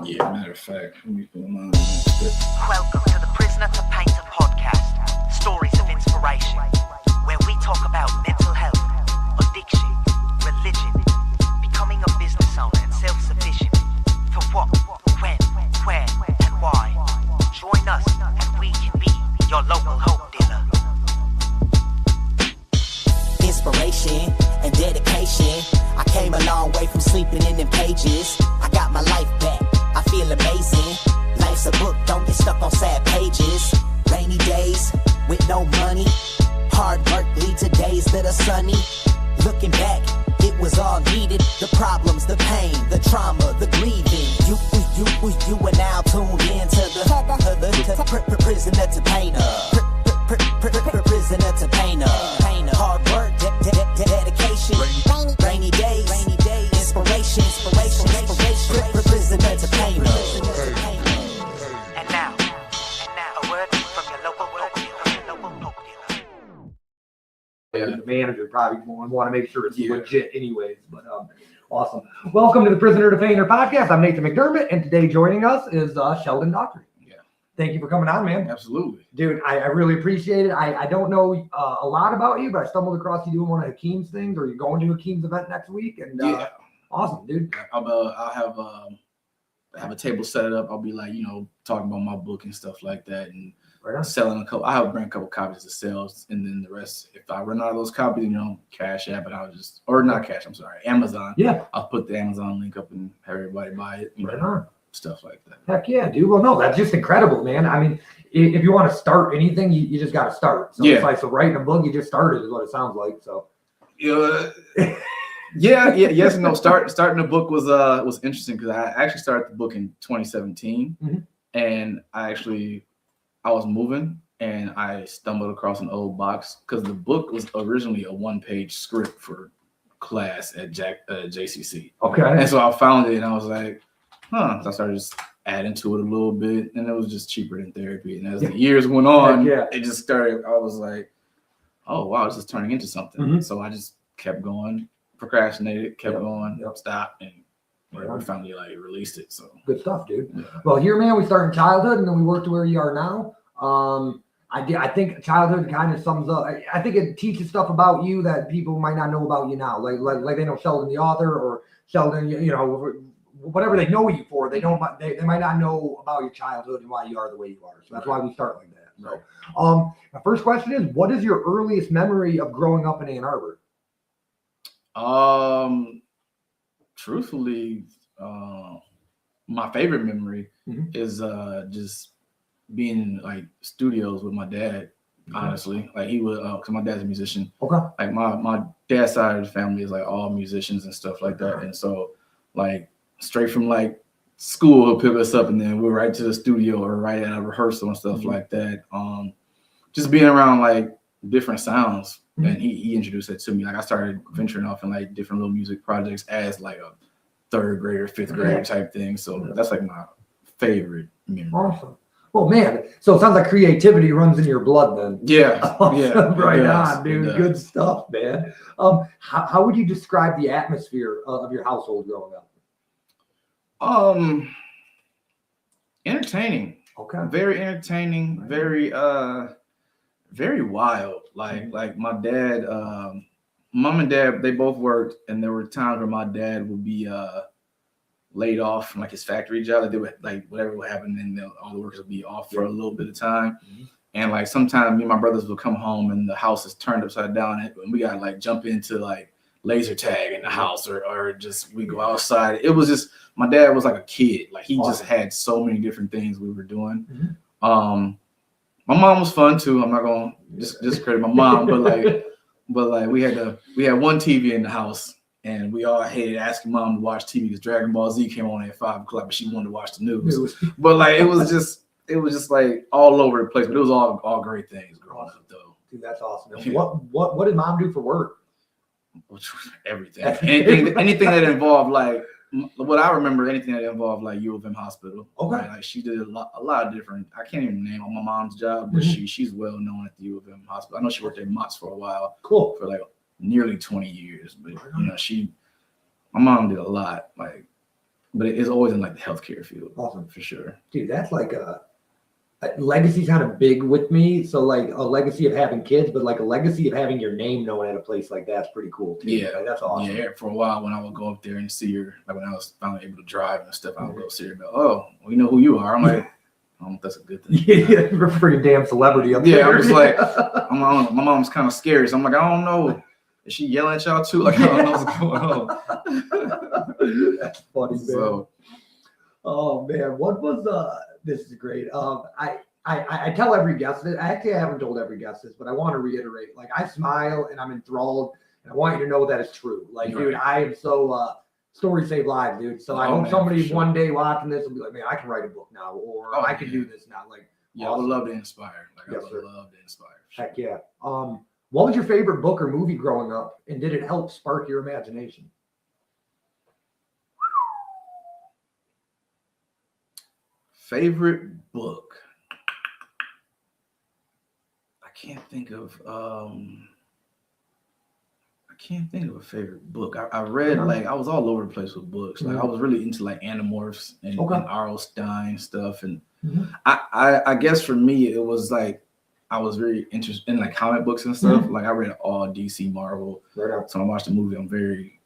Yeah, matter of fact, let me put mine. Welcome to the Prisoner2Painter Podcast, stories of inspiration, where we talk about mental health, addiction, religion, becoming a business owner and self-sufficient, for what, when, where, and why. Join us and we can be your local hope dealer. Inspiration and dedication. I came a long way from sleeping in them pages. I got my life back. I feel amazing. Life's a book, don't get stuck on sad pages. Rainy days with no money. Hard work leads to days that are sunny. Looking back, it was all needed. The problems, the pain, the trauma, the grieving. You are now tuned in to the Prisoner to Painter. Prisoner to Painter. Hard work, dedication. Rainy days, inspiration. Prisoner to Painter. And now, a word from your local hope dealer. The manager probably want to make sure it's legit anyways, but awesome. Welcome to the Prisoner2Painter Podcast. I'm Nathan McDermott, and today joining us is Sheldon Dottery. Yeah. Thank you for coming on, man. Absolutely. Dude, I really appreciate it. I don't know a lot about you, but I stumbled across you doing one of Hakeem's things, or you're going to Hakeem's event next week, and awesome, dude. I'll have a table set up. I'll be like, talking about my book and stuff like that, and selling a couple. I have bring a couple copies to sell, and then the rest, if I run out of those copies, Cash App, and Amazon. Yeah, I'll put the Amazon link up and have everybody buy it. Stuff like that. Heck yeah, dude. Well, no, that's just incredible, man. I mean, if you want to start anything, you just got to start. So it's like, so writing a book, you just started is what it sounds like. So yes and no. Starting the book was interesting because I actually started the book in 2017, and I was moving and I stumbled across an old box because the book was originally a one-page script for class at JCC. Okay. And so I found it and I was like, So I started just adding to it a little bit, and it was just cheaper than therapy. And as the years went on, it just started. I was like, "Oh wow, this is turning into something." So I just kept going, procrastinated, kept going, stopped, and we finally released it. So good stuff, dude. Yeah. Well, here, man, we started in childhood, and then we worked to where you are now. I think childhood kind of sums up. I think it teaches stuff about you that people might not know about you now. Like they know Sheldon the author, or Sheldon, whatever they know you for, they might not know about your childhood and why you are the way you are. So that's why we start like that. So, my first question is, what is your earliest memory of growing up in Ann Arbor? Truthfully, my favorite memory is just being in studios with my dad. Honestly, he would, because my dad's a musician. Okay. My dad's side of the family is all musicians and stuff like that, and so straight from school, he'll pick us up and then we're right to the studio or right at a rehearsal and stuff like that. Just being around different sounds, and he introduced that to me. I started venturing off in different little music projects as a third grader, fifth grader type thing. So that's my favorite memory. Awesome. Well, man, so it sounds like creativity runs in your blood then. Yeah. Awesome. Yeah. Right on, dude. Good stuff, man. How would you describe the atmosphere of your household growing up? Entertaining. Okay. Very entertaining. Very very wild. Like my dad, mom and dad, they both worked, and there were times where my dad would be laid off from his factory job. They would whatever would happen, and all the workers would be off for a little bit of time. And sometimes me and my brothers would come home and the house is turned upside down, and we gotta jump into laser tag in the house, or just we go outside. It was just, my dad was like a kid. He just had so many different things we were doing. My mom was fun too. I'm not gonna just credit my mom, but we had one TV in the house, and we all hated asking mom to watch TV because Dragon Ball Z came on at 5 o'clock, but she wanted to watch the news. But it was just all over the place. But it was all great things growing up though. Dude, that's awesome. What did mom do for work? Everything. Anything that involved what I remember, anything that involved U of M hospital. Okay. She did a lot of different. I can't even name all my mom's job, but she's well known at the U of M hospital. I know she worked at Mott's for a while. Cool. For nearly 20 years, but my mom did a lot. but it is always in like the healthcare field. Awesome. For sure. Dude, that's like a legacy's kind of big with me. So like a legacy of having kids, but like a legacy of having your name known at a place like that's pretty cool too. Yeah, like, that's awesome. Yeah, for a while when I would go up there and see her, like when I was finally able to drive and stuff, I would go see her and go, "Oh, we know who you are." I'm like, I don't know if that's a good thing. Yeah, you're a freaking damn celebrity up there. Yeah, I'm just like, my mom's kind of scary, so I'm like, I don't know. Is she yelling at y'all too? Like, I don't know what's going on. That's funny, man. So, oh man, what was this is great. I tell every guest this. I haven't told every guest this, but I want to reiterate. Like, I smile and I'm enthralled, and I want you to know that it's true. Like, dude, I am so stories save lives, dude. So I hope somebody one day watching this will be like, man, I can write a book now, or I can do this now. Like, yeah, awesome. I would love to inspire. Like, yes, I would love to inspire. Heck yeah. What was your favorite book or movie growing up, and did it help spark your imagination? Favorite book? I can't think of a favorite book. I read like I was all over the place with books. Like I was really into like Animorphs and R.L. Stein stuff, and I guess for me it was like I was very interested in like comic books and stuff. Like I read all DC, Marvel. Right. So when I watched the movie, I'm very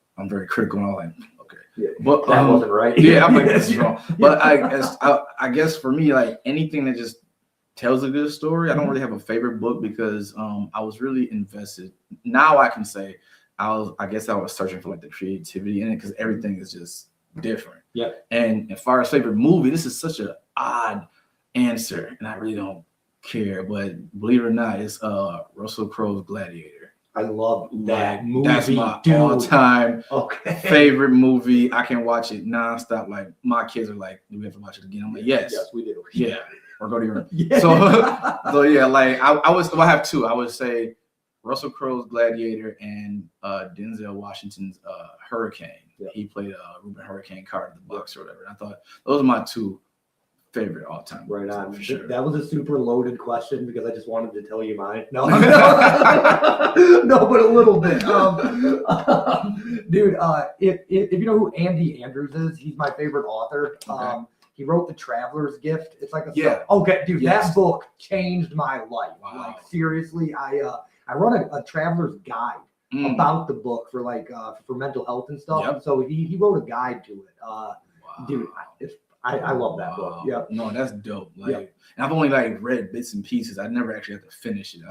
critical, and I'm like, okay, but that wasn't right. Yeah, I'm like, this is wrong. But I guess for me, like anything that just tells a good story. I don't really have a favorite book because I was really invested. Now I can say I was searching for like the creativity in it because everything is just different. Yeah. And as far as favorite movie, this is such an odd answer, and I really don't care. But believe it or not, it's Russell Crowe's Gladiator. I love that movie. That's my all-time favorite movie. I can watch it nonstop. Like my kids are like, "Do we have to watch it again?" I'm like, "Yes, we do." Yeah. Or go to your room. So yeah, like I have two. I would say Russell Crowe's Gladiator and Denzel Washington's Hurricane. Yeah. He played Reuben Hurricane Carter, the boxer or whatever. And I thought those are my two favorite all time. Right on. For sure. That was a super loaded question because I just wanted to tell you mine. No, no, but a little bit. Dude, if you know who Andy Andrews is, he's my favorite author. Okay. He wrote The Traveler's Gift. It's like okay, dude, that book changed my life. Wow. Like seriously, I wrote a traveler's guide about the book for like for mental health and stuff. Yep. And so he wrote a guide to it. Dude, I love that book. Yeah. No, that's dope. Like, and I've only like read bits and pieces. I never actually had to finish it.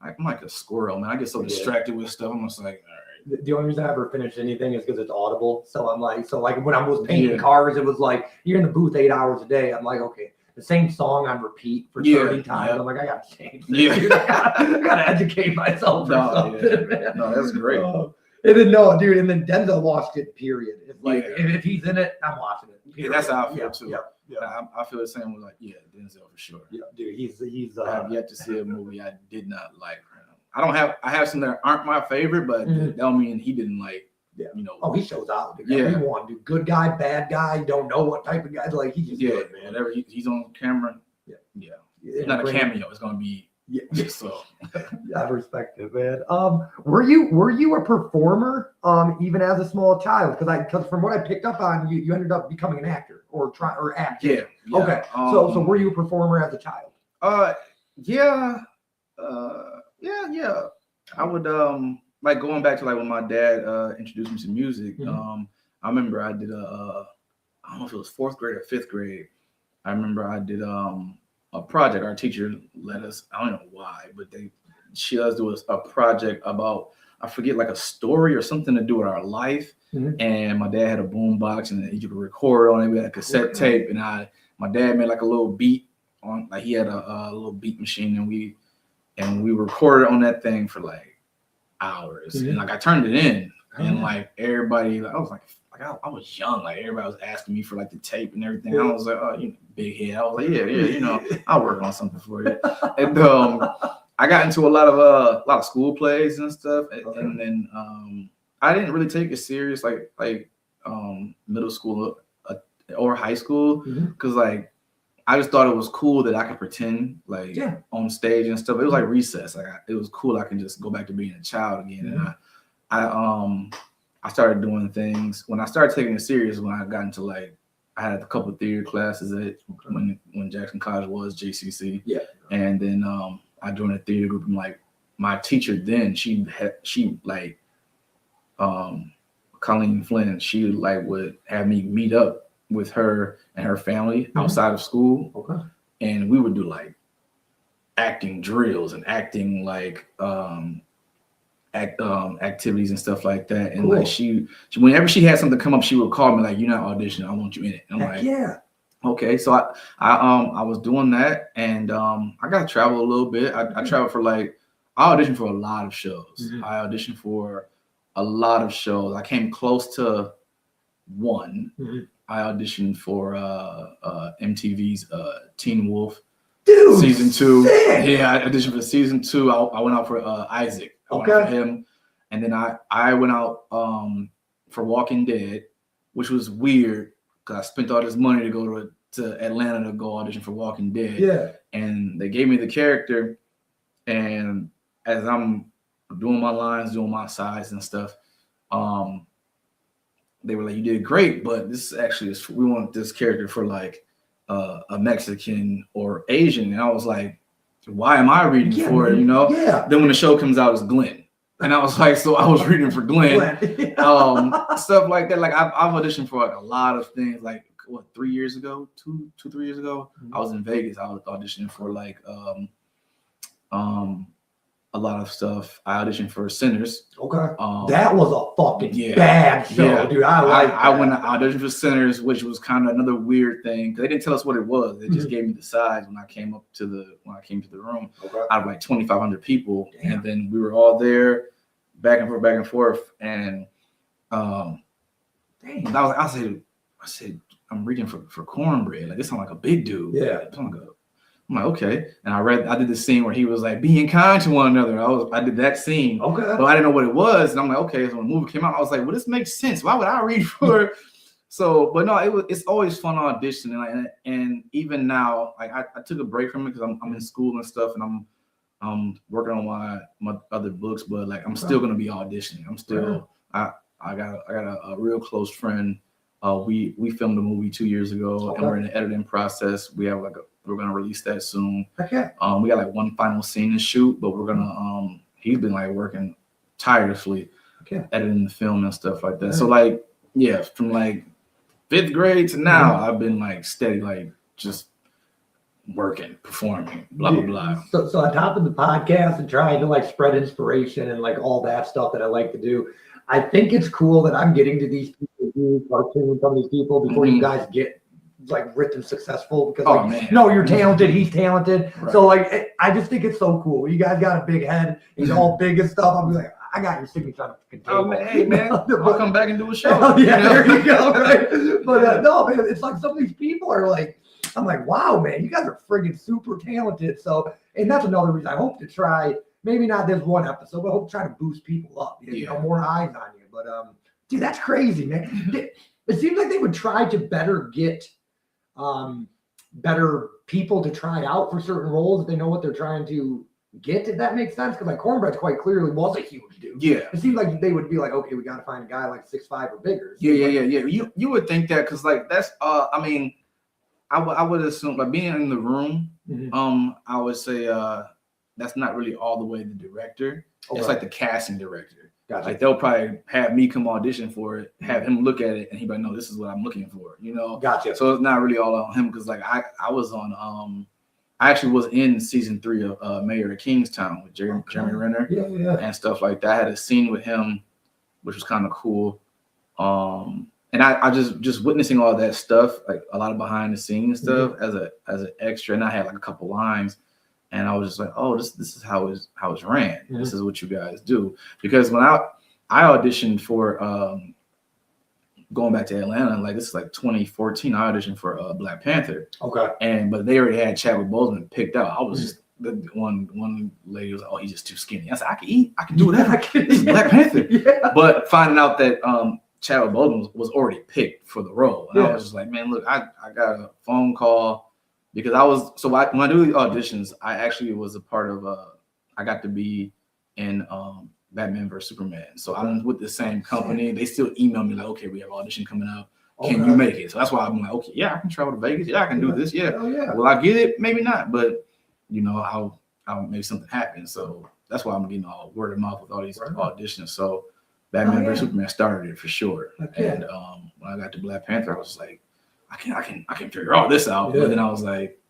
I'm like a squirrel, man. I get so distracted with stuff. I'm just like, all right. The only reason I ever finished anything is because it's Audible. So I'm like, when I was painting cars, it was like you're in the booth 8 hours a day. I'm like, okay, the same song on repeat for 30 times. I'm like, I gotta change this. Yeah. I gotta educate myself or something, man. No, that's great. And then dude, and then Denzel watched it, period. It's like if he's in it, I'm watching it. Yeah, that's how I feel too. Yeah. I feel the same with like, Denzel for sure. Yeah, dude, he's I have yet to see a movie I did not like. I have some that aren't my favorite, but that don't mean he didn't like. Yeah. Oh, he shows out. Everyone, dude. Good guy, bad guy. Don't know what type of guy. Like he's just good, man. Whenever he's on camera. Yeah. It's not a cameo. It's gonna be. Yeah. So. I respect it, man. Were you a performer even as a small child? Because from what I picked up on you ended up becoming an actor or acting. Yeah. Okay. So were you a performer as a child? Yeah. I would like going back to like when my dad introduced me to music. I remember I did I don't know if it was 4th grade or 5th grade. I remember I did a project. Our teacher let us, I don't know why, but she let us do a project about, I forget, like a story or something to do with our life. And my dad had a boom box and you could record on it. We had a cassette tape, and my dad made like a little beat on, like he had a little beat machine, and we recorded on that thing for like hours. And like I turned it in, and like everybody, like I was like I was young, like everybody was asking me for like the tape and everything. I was like, oh, big head. I was like, yeah, I'll work on something for you. And I got into a lot of school plays and stuff, and then I didn't really take it serious like middle school or high school, because like I just thought it was cool that I could pretend like on stage and stuff. It was like recess. Like it was cool. I can just go back to being a child again. And I I started doing things. When I started taking it serious, when I got into like, I had a couple of theater classes at when Jackson College was JCC. Yeah. And then I joined a theater group, and like my teacher then, she like Colleen Flynn, she like would have me meet up with her and her family outside of school. Okay. And we would do like acting drills and acting like activities and stuff like that. And Cool. like she whenever she had something come up, she would call me like, "You're not auditioning, I want you in it." And I'm Heck like, yeah. okay. So I was doing that, and I got to travel a little bit. I traveled for like, I auditioned for a lot of shows. I auditioned for a lot of shows. I came close to one. I auditioned for MTV's Teen Wolf. Dude, season 2. sick. Yeah, I auditioned for season 2. I went out for Isaac. I went out for him, and then I went out for Walking Dead, which was weird because I spent all this money to go to Atlanta to go audition for Walking Dead. Yeah. And they gave me the character, and as I'm doing my lines, doing my sides and stuff, they were like, "You did great, but this is actually we want this character for like a Mexican or Asian." And I was like, "Why am I reading for it?" You know? Yeah. Then when the show comes out, it's Glenn, and I was like, so I was reading for Glenn. Stuff like that. Like I've auditioned for like a lot of things. Like what, 3 years ago, 3 years ago, I was in Vegas. I was auditioning for like a lot of stuff. I auditioned for Sinners. Okay. That was a fucking bad show, dude. I went to audition for Sinners, which was kind of another weird thing. They didn't tell us what it was. They just gave me the size when I came to the room. Okay. Out of like 2,500 people. Damn. And then we were all there, back and forth. And I said, I'm reading for cornbread. Like, this sounds like a big dude. Yeah. I'm like, okay. And I did this scene where he was like being kind to one another. I did that scene. Okay. But I didn't know what it was. And I'm like, okay. So when the movie came out, I was like, well, this makes sense. Why would I read for? So, but no, it's always fun auditioning. And even now, like I took a break from it because I'm in school and stuff, and I'm working on my other books, but like I'm still gonna be auditioning. I'm still I got a real close friend. We filmed a movie 2 years ago, and we're in the editing process. We have we're gonna release that soon. Okay. We got like one final scene to shoot, but we're gonna he's been like working tirelessly, editing the film and stuff like that. So like, yeah, from like 5th grade to now, I've been like steady, like just working, performing, blah blah blah. So on top of the podcast and trying to like spread inspiration and like all that stuff that I like to do, I think it's cool that I'm getting to these people who cartoon some of these people before you guys get like rich and successful, because no, you're talented, he's talented. Right. So like I just think it's so cool. You guys got a big head, he's all big and stuff. I'll be like, I got your signature on the table. Oh man, hey man, I'll come back and do a show. Yeah, there you go, right? But no, man, it's like some of these people are like, I'm like, wow, man, you guys are friggin' super talented. So, and that's another reason I hope to try, maybe not this one episode, but I hope to try to boost people up, you know, more eyes on you. But dude, that's crazy, man. It seems like they would try to better get better people to try out for certain roles if they know what they're trying to get, if that makes sense. Because like Cornbread quite clearly was a huge dude. Yeah. It seems like they would be like, okay, we got to find a guy like 6'5" or bigger. So yeah. You would think that, because like that's I mean, I would assume, like, being in the room, I would say that's not really all the way the director. Okay. It's like the casting director. Gotcha. Like they'll probably have me come audition for it, have him look at it, and he'd be like, "No, this is what I'm looking for," you know. Gotcha. So it's not really all on him, because like I was on I actually was in season 3 of Mayor of Kingstown with Jeremy Renner, and stuff like that. I had a scene with him, which was kind of cool. And I just witnessing all that stuff, like a lot of behind the scenes stuff as an extra, and I had like a couple lines. And I was just like, oh, this is how it's ran. This is what you guys do. Because when I auditioned for going back to Atlanta, like this is like 2014, I auditioned for Black Panther. Okay. But they already had Chadwick Boseman picked out. I was just the one lady was like, oh, he's just too skinny. I said, I can eat, I can do that. This is Black Panther. But finding out that Chadwick Boseman was already picked for the role. And I was just like, man, look, I got a phone call. Because when I do the auditions, I actually was a part of I got to be in Batman vs Superman. So I'm with the same company. They still email me like, okay, we have audition coming up. Can you make it? So that's why I'm like, okay, yeah, I can travel to Vegas. Yeah, I can do this. Yeah. Will I get it? Maybe not, but you know, I'll make something happen. So that's why I'm getting all word of mouth with all these auditions. So Batman vs Superman started it for sure. And when I got to Black Panther, I was like, I can figure all this out. But then I was like,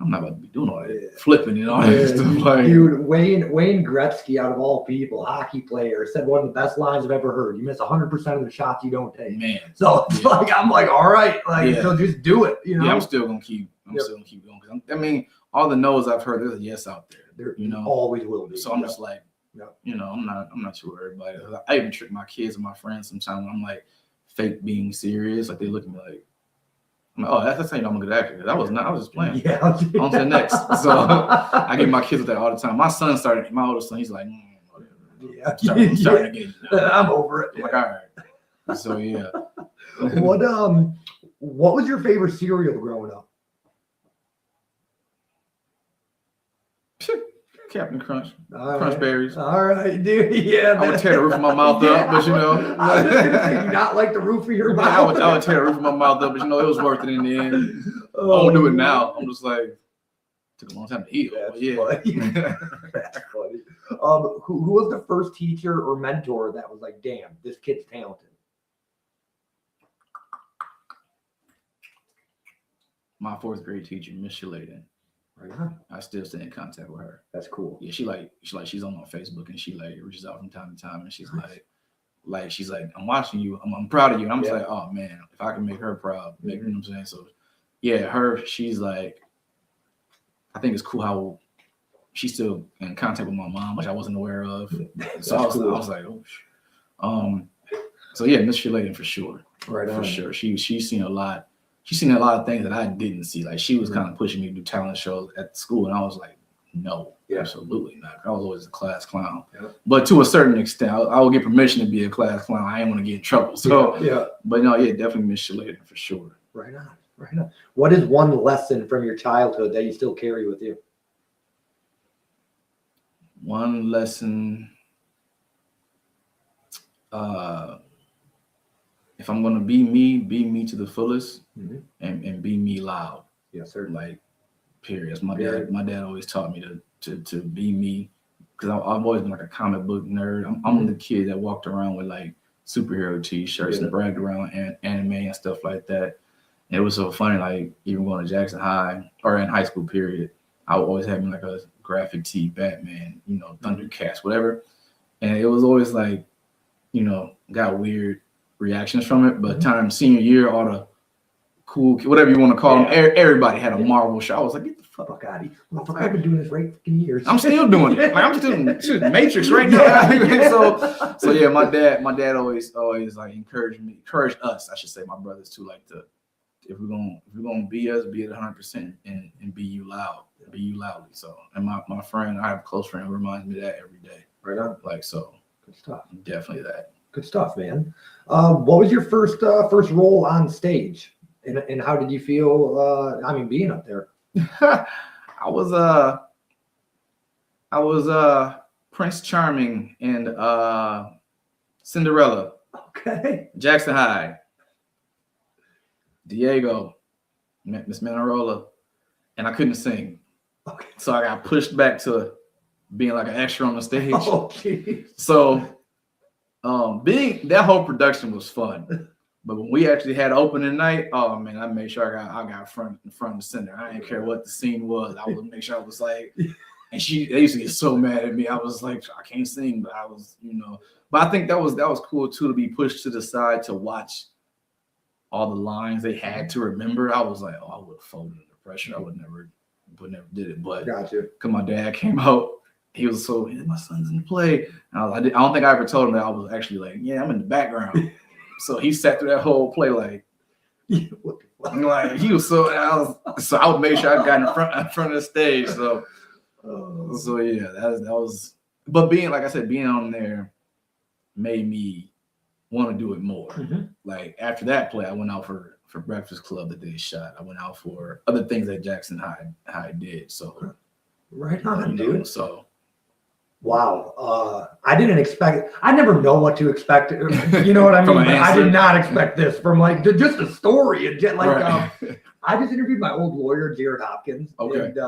I'm not about to be doing all that flipping and all that stuff. Like, dude, Wayne Gretzky, out of all people, hockey player, said one of the best lines I've ever heard. You miss 100% of the shots you don't take. Man. So it's like, I'm like, all right, like, so just do it. You know? Yeah, I'm still gonna keep going. I mean, all the no's I've heard, there's a yes out there. There, you know, always will be. So I'm just like, you know, I'm not too worried about it. I even trick my kids and my friends sometimes when I'm like fake being serious. Like they look at me like, I'm like, oh, that's how you know I'm a good actor. I was just playing. Yeah. On to the next. So I get my kids with that all the time. My son started, my oldest son, he's like, whatever. Yeah. I'm starting again. I'm over it. I'm like, all right. So yeah. What was your favorite cereal growing up? Captain Crunch, Crunch Berries. All right, dude. Yeah, I would tear the roof of my mouth up, but you know, I was gonna say, not like the roof of your mouth. I would tear the roof of my mouth up, but you know, it was worth it in the end. I won't do it now. I'm just like, took a long time to heal. That's funny. Who was the first teacher or mentor that was like, damn, this kid's talented? My 4th grade teacher, Miss Sheldon. I still stay in contact with her. That's cool. Yeah, she's on my Facebook and she like reaches out from time to time and she's she's like, I'm watching you. I'm proud of you. And I'm just like, oh man, if I can make her proud, you know what I'm saying? So yeah, she's like, I think it's cool how she's still in contact with my mom, which I wasn't aware of. So I was like, oh, so yeah, Miss Sheldon for sure. Right on. For sure. She's seen a lot. She's seen a lot of things that I didn't see. Like she was kind of pushing me to do talent shows at school, and I was like, no, absolutely not. I was always a class clown. But to a certain extent, I would get permission to be a class clown. I didn't want to get in trouble. So but no, definitely Miss Sheldon for sure. Right on. What is one lesson from your childhood that you still carry with you? One lesson. If I'm gonna be me to the fullest, and be me loud. Yes, sir. Like, period. My dad always taught me to be me, because I've always been like a comic book nerd. I'm the kid that walked around with like superhero T-shirts and bragged around anime and stuff like that. And it was so funny. Like even going to Jackson High or in high school period, I would always have like a graphic tee, Batman, you know, Thundercats, whatever. And it was always like, you know, got weird reactions from it, but senior year, all the cool, whatever you want to call them, everybody had a Marvel show. I was like, get the fuck out of here. I've been doing this for 8 years. I'm still doing it. Like I'm still in Matrix right now. So yeah, my dad always like encouraged us, I should say, my brothers too, like if we're gonna be us, be it 100% and be you loudly. So, and my friend, I have a close friend who reminds me of that every day. Right on. Like, so good stuff. Definitely that. Good stuff, man. What was your first role on stage, and how did you feel? Being up there. I was Prince Charming and Cinderella. Okay. Jackson High. Diego, Miss Manarola, and I couldn't sing. Okay. So I got pushed back to being like an extra on the stage. Oh, geez. So being that whole production was fun, but when we actually had opening night, oh man, I made sure I got front and center. I didn't care what the scene was. I would make sure I was like, and they used to get so mad at me. I was like, I can't sing, but I was, you know. But I think that was cool too, to be pushed to the side to watch all the lines they had to remember. I was like, oh, I would have folded under pressure. I would never did it. But gotcha. Because my dad came out. He was so, my son's in the play. And I don't think I ever told him that I was actually like, yeah, I'm in the background. So he sat through that whole play like, like he was so. I would make sure I got in front of the stage. So yeah, that was. But being, like I said, being on there made me want to do it more. Mm-hmm. Like after that play, I went out for Breakfast Club that they shot. I went out for other things that Jackson High did. So right on, dude. So. Wow. I didn't expect. I never know what to expect. You know what I mean? But I did not expect this from like just a story and just like. Right. I just interviewed my old lawyer, Jared Hopkins. Okay. And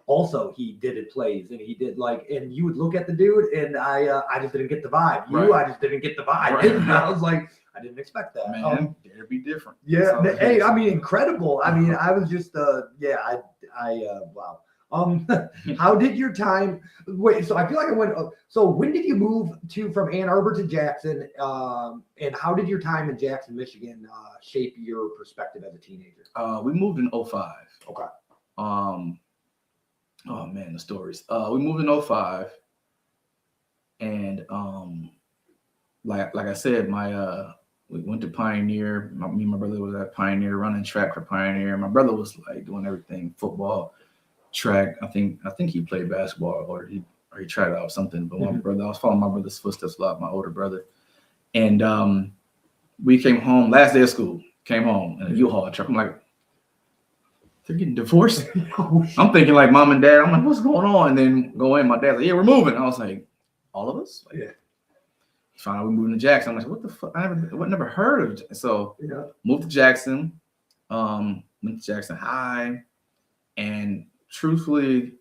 also he did plays, and he did like, and you would look at the dude, and I just didn't get the vibe. I just didn't get the vibe. Right. And I was like, I didn't expect that. Man, it'd be different. Yeah. Hey, I mean, incredible. I mean, I was just, wow. How did your time? Wait, so I feel like I went. So when did you move from Ann Arbor to Jackson? And how did your time in Jackson, Michigan, shape your perspective as a teenager? We moved in 2005. Okay. Oh man, the stories. We moved in 2005, and like I said, we went to Pioneer. Me and my brother was at Pioneer running track for Pioneer. My brother was like doing everything, football, track. I think he played basketball or he tried out something. But my brother, I was following my brother's footsteps a lot, my older brother. And we came home last day of school. Came home in a U-Haul truck. I'm like, they're getting divorced. I'm thinking like mom and dad. I'm like, what's going on? And then go in. My dad's like, yeah, we're moving. I was like, all of us? Like, Yeah. Finally, we moved to Jackson. I'm like, what the fuck? I never heard of it. So moved to Jackson. Went to Jackson High. And truthfully,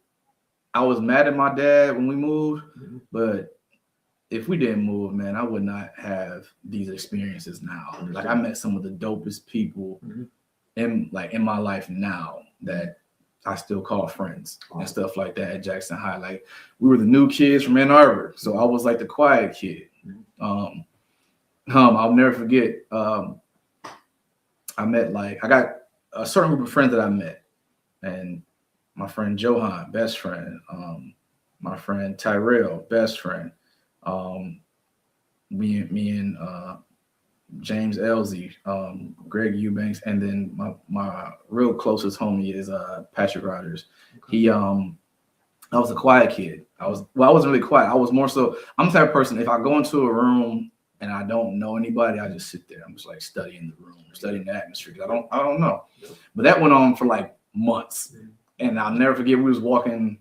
I was mad at my dad when we moved. But if we didn't move, man, I would not have these experiences now. Like I met some of the dopest people in my life now that I still call friends and stuff like that at Jackson High. Like we were the new kids from Ann Arbor, so I was like the quiet kid. I'll never forget. I got a certain group of friends that I met, and my friend Johan, best friend. My friend Tyrell, best friend. Me and James Elsie, Greg Eubanks, and then my real closest homie is Patrick Rogers. I was a quiet kid. I wasn't really quiet. I was more so, I'm the type of person, if I go into a room and I don't know anybody, I just sit there. I'm just like studying the room, studying the atmosphere. I don't know. But that went on for like months. And I'll never forget, we was walking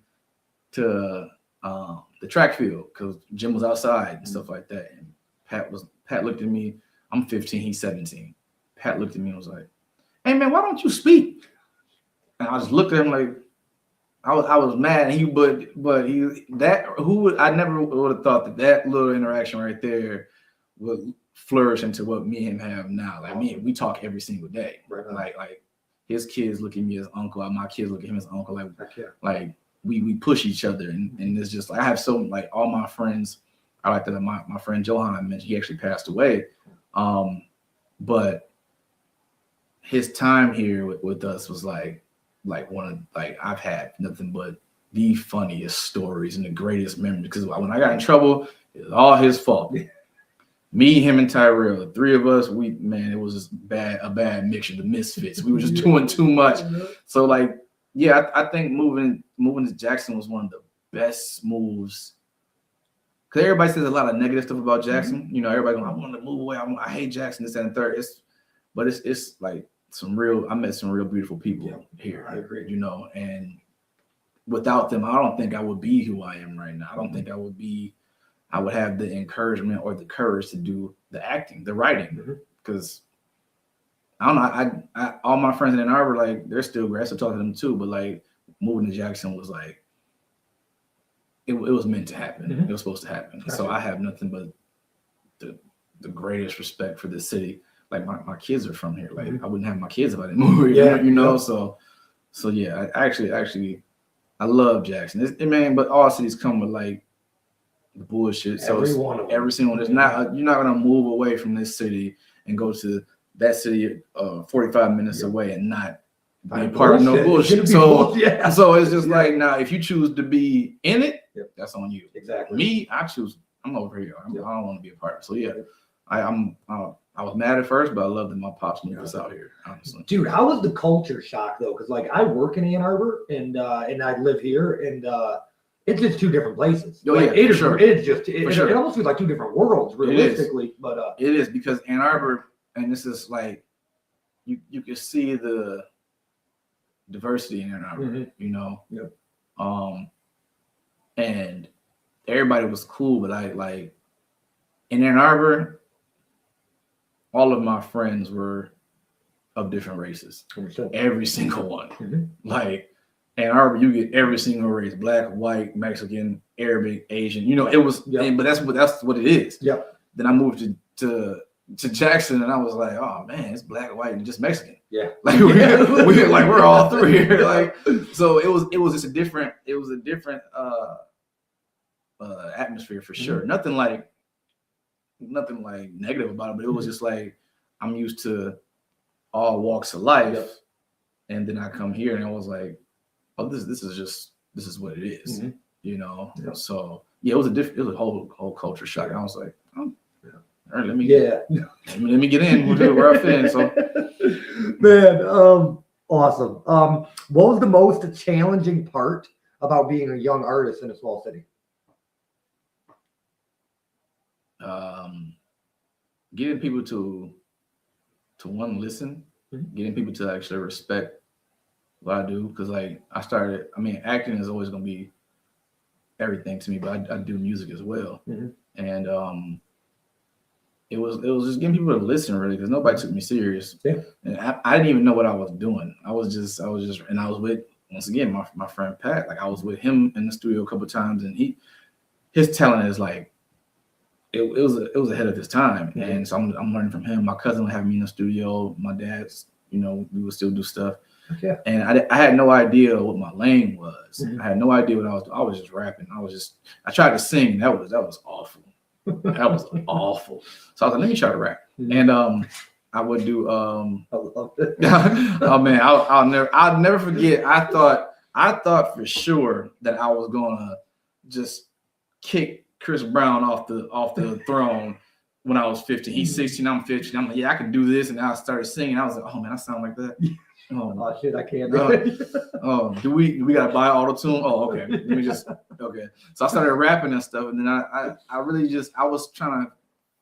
to the track field because Jim was outside and stuff like that. And Pat looked at me. I'm 15, he's 17. Pat looked at me and was like, hey man, why don't you speak? And I just looked at him like, I was mad. And I never would have thought that little interaction right there would flourish into what me and him have now. Like we talk every single day. Right. Like his kids look at me as uncle, my kids look at him as uncle. Like we push each other, and it's just like I have so like all my friends. I like that my friend Johan I mentioned, he actually passed away. But his time here with us was like I've had nothing but the funniest stories and the greatest memories, because when I got in trouble, it was all his fault. Me, him, and Tyrell, the three of us, it was just a bad mixture, the misfits. We were just doing too much. So like, yeah, I think moving to Jackson was one of the best moves. Because everybody says a lot of negative stuff about Jackson. You know, everybody going, I want to move away. I hate Jackson, this, and the third. It's like I met some real beautiful people here. I agree. You know, and without them, I don't think I would be who I am right now. I don't think I would have the encouragement or the courage to do the acting, the writing. Because I don't know, I all my friends in Ann Arbor, like, they're still great. I still talk to them too, but like moving to Jackson was like, it was meant to happen. It was supposed to happen. Gotcha. So I have nothing but the greatest respect for this city. Like my kids are from here. Like I wouldn't have my kids if I didn't move here. You know. So yeah, I actually I love Jackson. But all cities come with like the bullshit. So every single one. It's not, you're not gonna move away from this city and go to that city 45 minutes away and not be a part of no bullshit. So it's just like, now if you choose to be in it, that's on you. Exactly. Me, I'm over here. I don't want to be a part of it. So yeah, I was mad at first, but I love that my pops moved us out here, honestly. Dude, how was the culture shock though? Because like I work in Ann Arbor and I live here, and it's just two different places. Oh, like, it almost feels like two different worlds, realistically. But it is, because Ann Arbor, and this is like you can see the diversity in Ann Arbor, you know. And everybody was cool, but I like in Ann Arbor, all of my friends were of different races. Every single one. Mm-hmm. Like Ann Arbor, you get every single race: black, white, Mexican, Arabic, Asian. You know, it was. Yep. But that's what it is. Yep. Then I moved to Jackson, and I was like, oh man, it's black, white, and just Mexican. Yeah. Like we're all through here. Like, so it was just a different atmosphere for sure. Mm-hmm. Nothing like negative about it, but it was just like I'm used to all walks of life. Yep. And then I come here and I was like, oh, this is what it is. Mm-hmm. You know? Yep. So yeah, it was a whole culture shock. I was like, oh, yeah. All right, let me let me get in. We'll do it where I fit in. So man, awesome. What was the most challenging part about being a young artist in a small city? Getting people to one listen, Mm-hmm. getting people to actually respect what I do, because like acting is always gonna be everything to me, but I do music as well. Mm-hmm. And it was just getting people to listen, really, because nobody took me serious. Yeah. And I didn't even know what I was doing. I was just and I was with, once again, my friend Pat. Like I was with him in the studio a couple of times, and his talent is like it was ahead of his time. Mm-hmm. And so I'm learning from him. My cousin would have me in the studio. My dad's, we would still do stuff. Okay. And I had no idea what my lane was. Mm-hmm. I had no idea what I was doing. I was just rapping. I tried to sing. That was awful. That was awful. So I was like, let me try to rap. Mm-hmm. And I would do I love it. oh man, I'll never forget. I thought for sure that I was gonna just kick Chris Brown off the throne when I was 15. He's 16, I'm 15. I'm like, yeah, I can do this. And I started singing. I was like, oh man, I sound like that. Oh shit, I can't do it. Do we gotta buy auto-tune? Oh, okay. Let me just okay. So I started rapping and stuff, and then I really I was trying to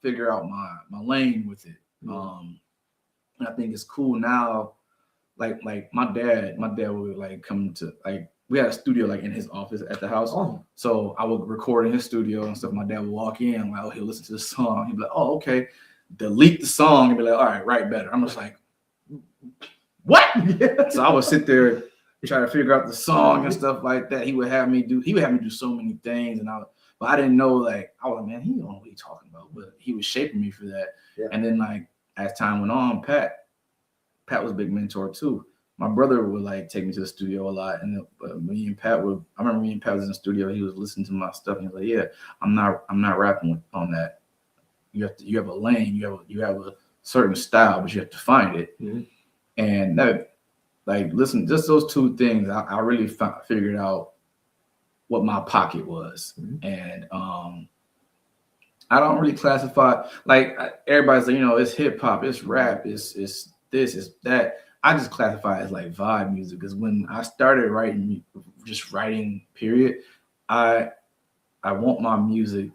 figure out my lane with it. And I think it's cool now. Like my dad would like come to, like, we had a studio like in his office at the house. Oh. So I would record in his studio and stuff. My dad would walk in, like, oh, he'll listen to the song. He'd be like, oh, okay. Delete the song and be like, all right, write better. I'm just like, what? So I would sit there, try to figure out the song and stuff like that. He would have me do so many things, but I didn't know, like, I was like, man, he don't know what he's talking about. But he was shaping me for that. Yeah. And then, like, as time went on, Pat was a big mentor too. My brother would like take me to the studio a lot, and I remember me and Pat was in the studio. He was listening to my stuff, and he was like, "Yeah, I'm not rapping on that. You have a lane, you have a certain style, but you have to find it." Mm-hmm. And that, like, listen, just those two things, I really figured out what my pocket was. Mm-hmm. And I don't really classify, like, everybody's like, it's hip hop, it's rap, it's this, it's that. I just classify it as like vibe music, because when I started writing period, I want my music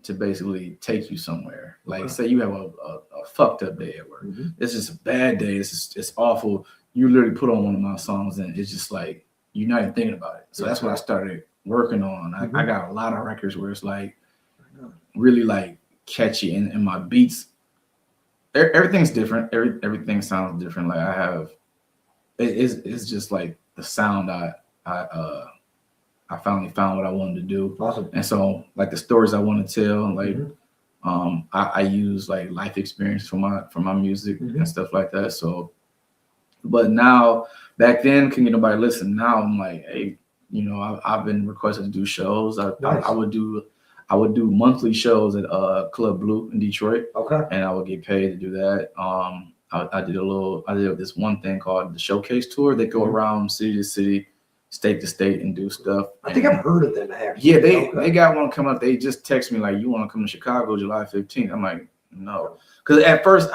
to basically take you somewhere. Like, say you have a fucked up day at work. Mm-hmm. It's just a bad day. It's awful. You literally put on one of my songs and it's just like, you're not even thinking about it. So that's what I started working on. Mm-hmm. I got a lot of records where it's like really like catchy, and my beats, everything's different. Everything sounds different. Like I have, it's just like the sound I finally found what I wanted to do. Awesome. And so, like, the stories I want to tell, like, mm-hmm. I use like life experience for my music mm-hmm. and stuff like that. So, but now, back then, couldn't get nobody listen. Now I'm like, hey, I've been requested to do shows. Nice. I would do monthly shows at Club Blue in Detroit. Okay. And I would get paid to do that. I did this one thing called the Showcase Tour. They go around city to city, state to state, and do stuff. I think I've heard of them, actually. Yeah, they got one coming up. They just text me like, you want to come to Chicago July 15th? I'm like, no. Because at first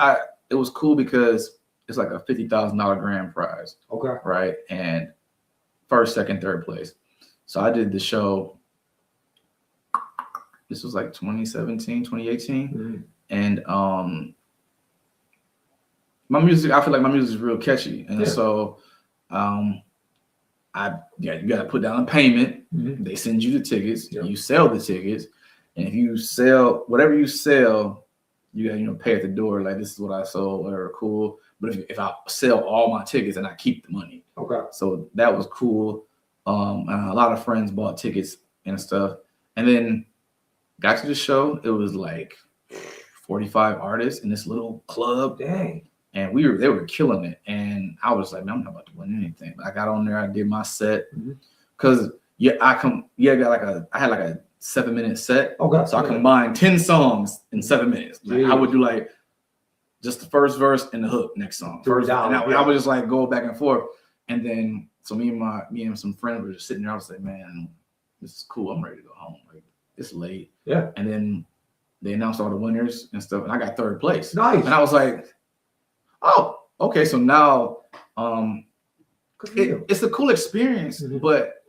it was cool because it's like a $50,000 grand prize. Okay. Right. And first, second, third place. So I did the show. This was like 2017, 2018. Mm-hmm. And my music, I feel like my music is real catchy. And so you got to put down a payment. Mhm. They send you the tickets. Yep. You sell the tickets, and if you sell whatever you sell, you got to pay at the door. Like, this is what I sold, whatever, cool. But if I sell all my tickets, and I keep the money. Okay. So that was cool. And a lot of friends bought tickets and stuff. And then got to the show. It was like 45 artists in this little club. Dang. And they were killing it. And I was like, man, I'm not about to win anything. But I got on there, I did my set. Because I had like a 7-minute set. Okay. So I combined 10 songs in 7 minutes. Like, I would do like just the first verse and the hook next song. First, and I would just like go back and forth. And then so me and some friends were just sitting there. I was like, man, this is cool. I'm ready to go home. Like, it's late. Yeah. And then they announced all the winners and stuff, and I got 3rd place. Nice. And I was like, oh, okay. So now it's a cool experience, but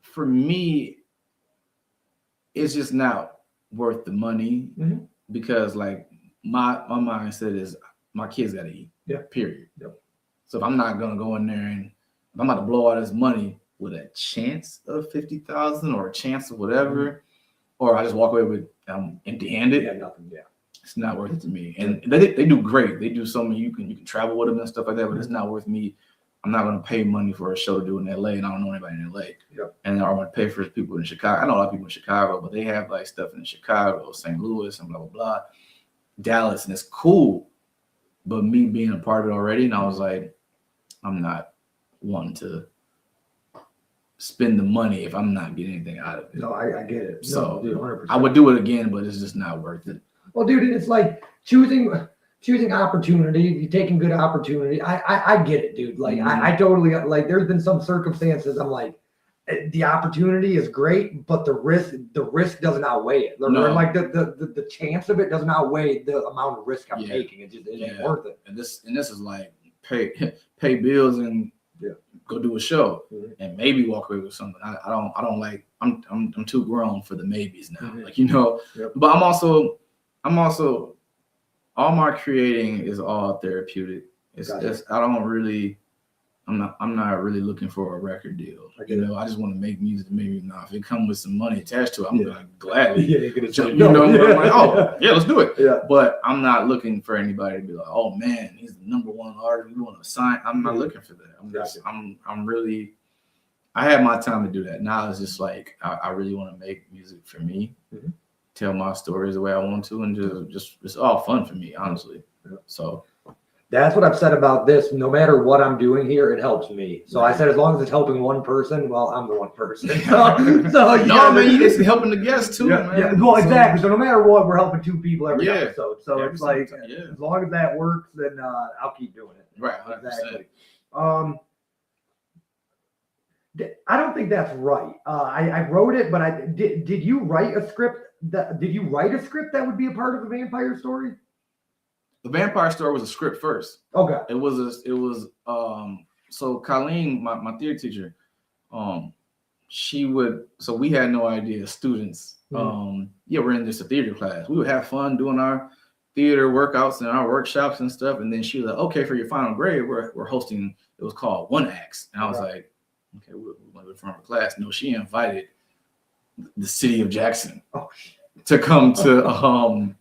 for me, it's just not worth the money because like my mindset is my kids gotta eat. Yeah. Period. Yep. So if I'm not gonna go in there and if I'm about to blow all this money with a chance of 50,000 or a chance of whatever, or I just walk away with empty-handed. Yeah, nothing. Yeah. It's not worth it to me. And they do great. They do something you can travel with them and stuff like that, but it's not worth me. I'm not going to pay money for a show to do in LA, and I don't know anybody in LA. Yep. And I'm going to pay for people in Chicago. I know a lot of people in Chicago, but they have like stuff in Chicago, St. Louis, and blah, blah, blah. Dallas, and it's cool. But me being a part of it already, and I was like, I'm not wanting to spend the money if I'm not getting anything out of it. No, I get it. So dude, 100%. I would do it again, but it's just not worth it. Well, dude, it's like choosing opportunity. You're taking good opportunity. I get it, dude. Like I totally like. There's been some circumstances I'm like, the opportunity is great, but the risk doesn't outweigh it. No. Or like the chance of it doesn't outweigh the amount of risk I'm taking. It just isn't worth it. And this is like pay bills and go do a show and maybe walk away with something. I don't like. I'm too grown for the maybes now. Like But I'm also all my creating is all therapeutic. It's I don't really. I'm not really looking for a record deal. I just want to make music. Maybe now if it comes with some money attached to it, I'm gonna gladly. You're gonna jump. I'm like, oh yeah, let's do it. Yeah. But I'm not looking for anybody to be like, oh man, he's the #1 artist. We want to sign. I'm not looking for that. I'm really. I had my time to do that. Now it's just like I really want to make music for me, tell my stories the way I want to, and just it's all fun for me, honestly. So. That's what I've said about this. No matter what I'm doing here, it helps me. So I said, as long as it's helping one person, well, I'm the one person. It's helping the guests too, man. Yeah, well, exactly. So no matter what, we're helping 2 people every episode. So every it's like, as long as that works, then I'll keep doing it. Right, 100%. Exactly. I don't think that's right. I wrote it, but did you write a script? Did you write a script that would be a part of a vampire story? The Vampire Story was a script first. Okay. It was so Colleen, my theater teacher, so we had no idea, students, we're in just a theater class. We would have fun doing our theater workouts and our workshops and stuff. And then she was like, okay, for your final grade, we're hosting, it was called One Acts. And I was like, okay, we're going to from her class. No, she invited the city of Jackson to come to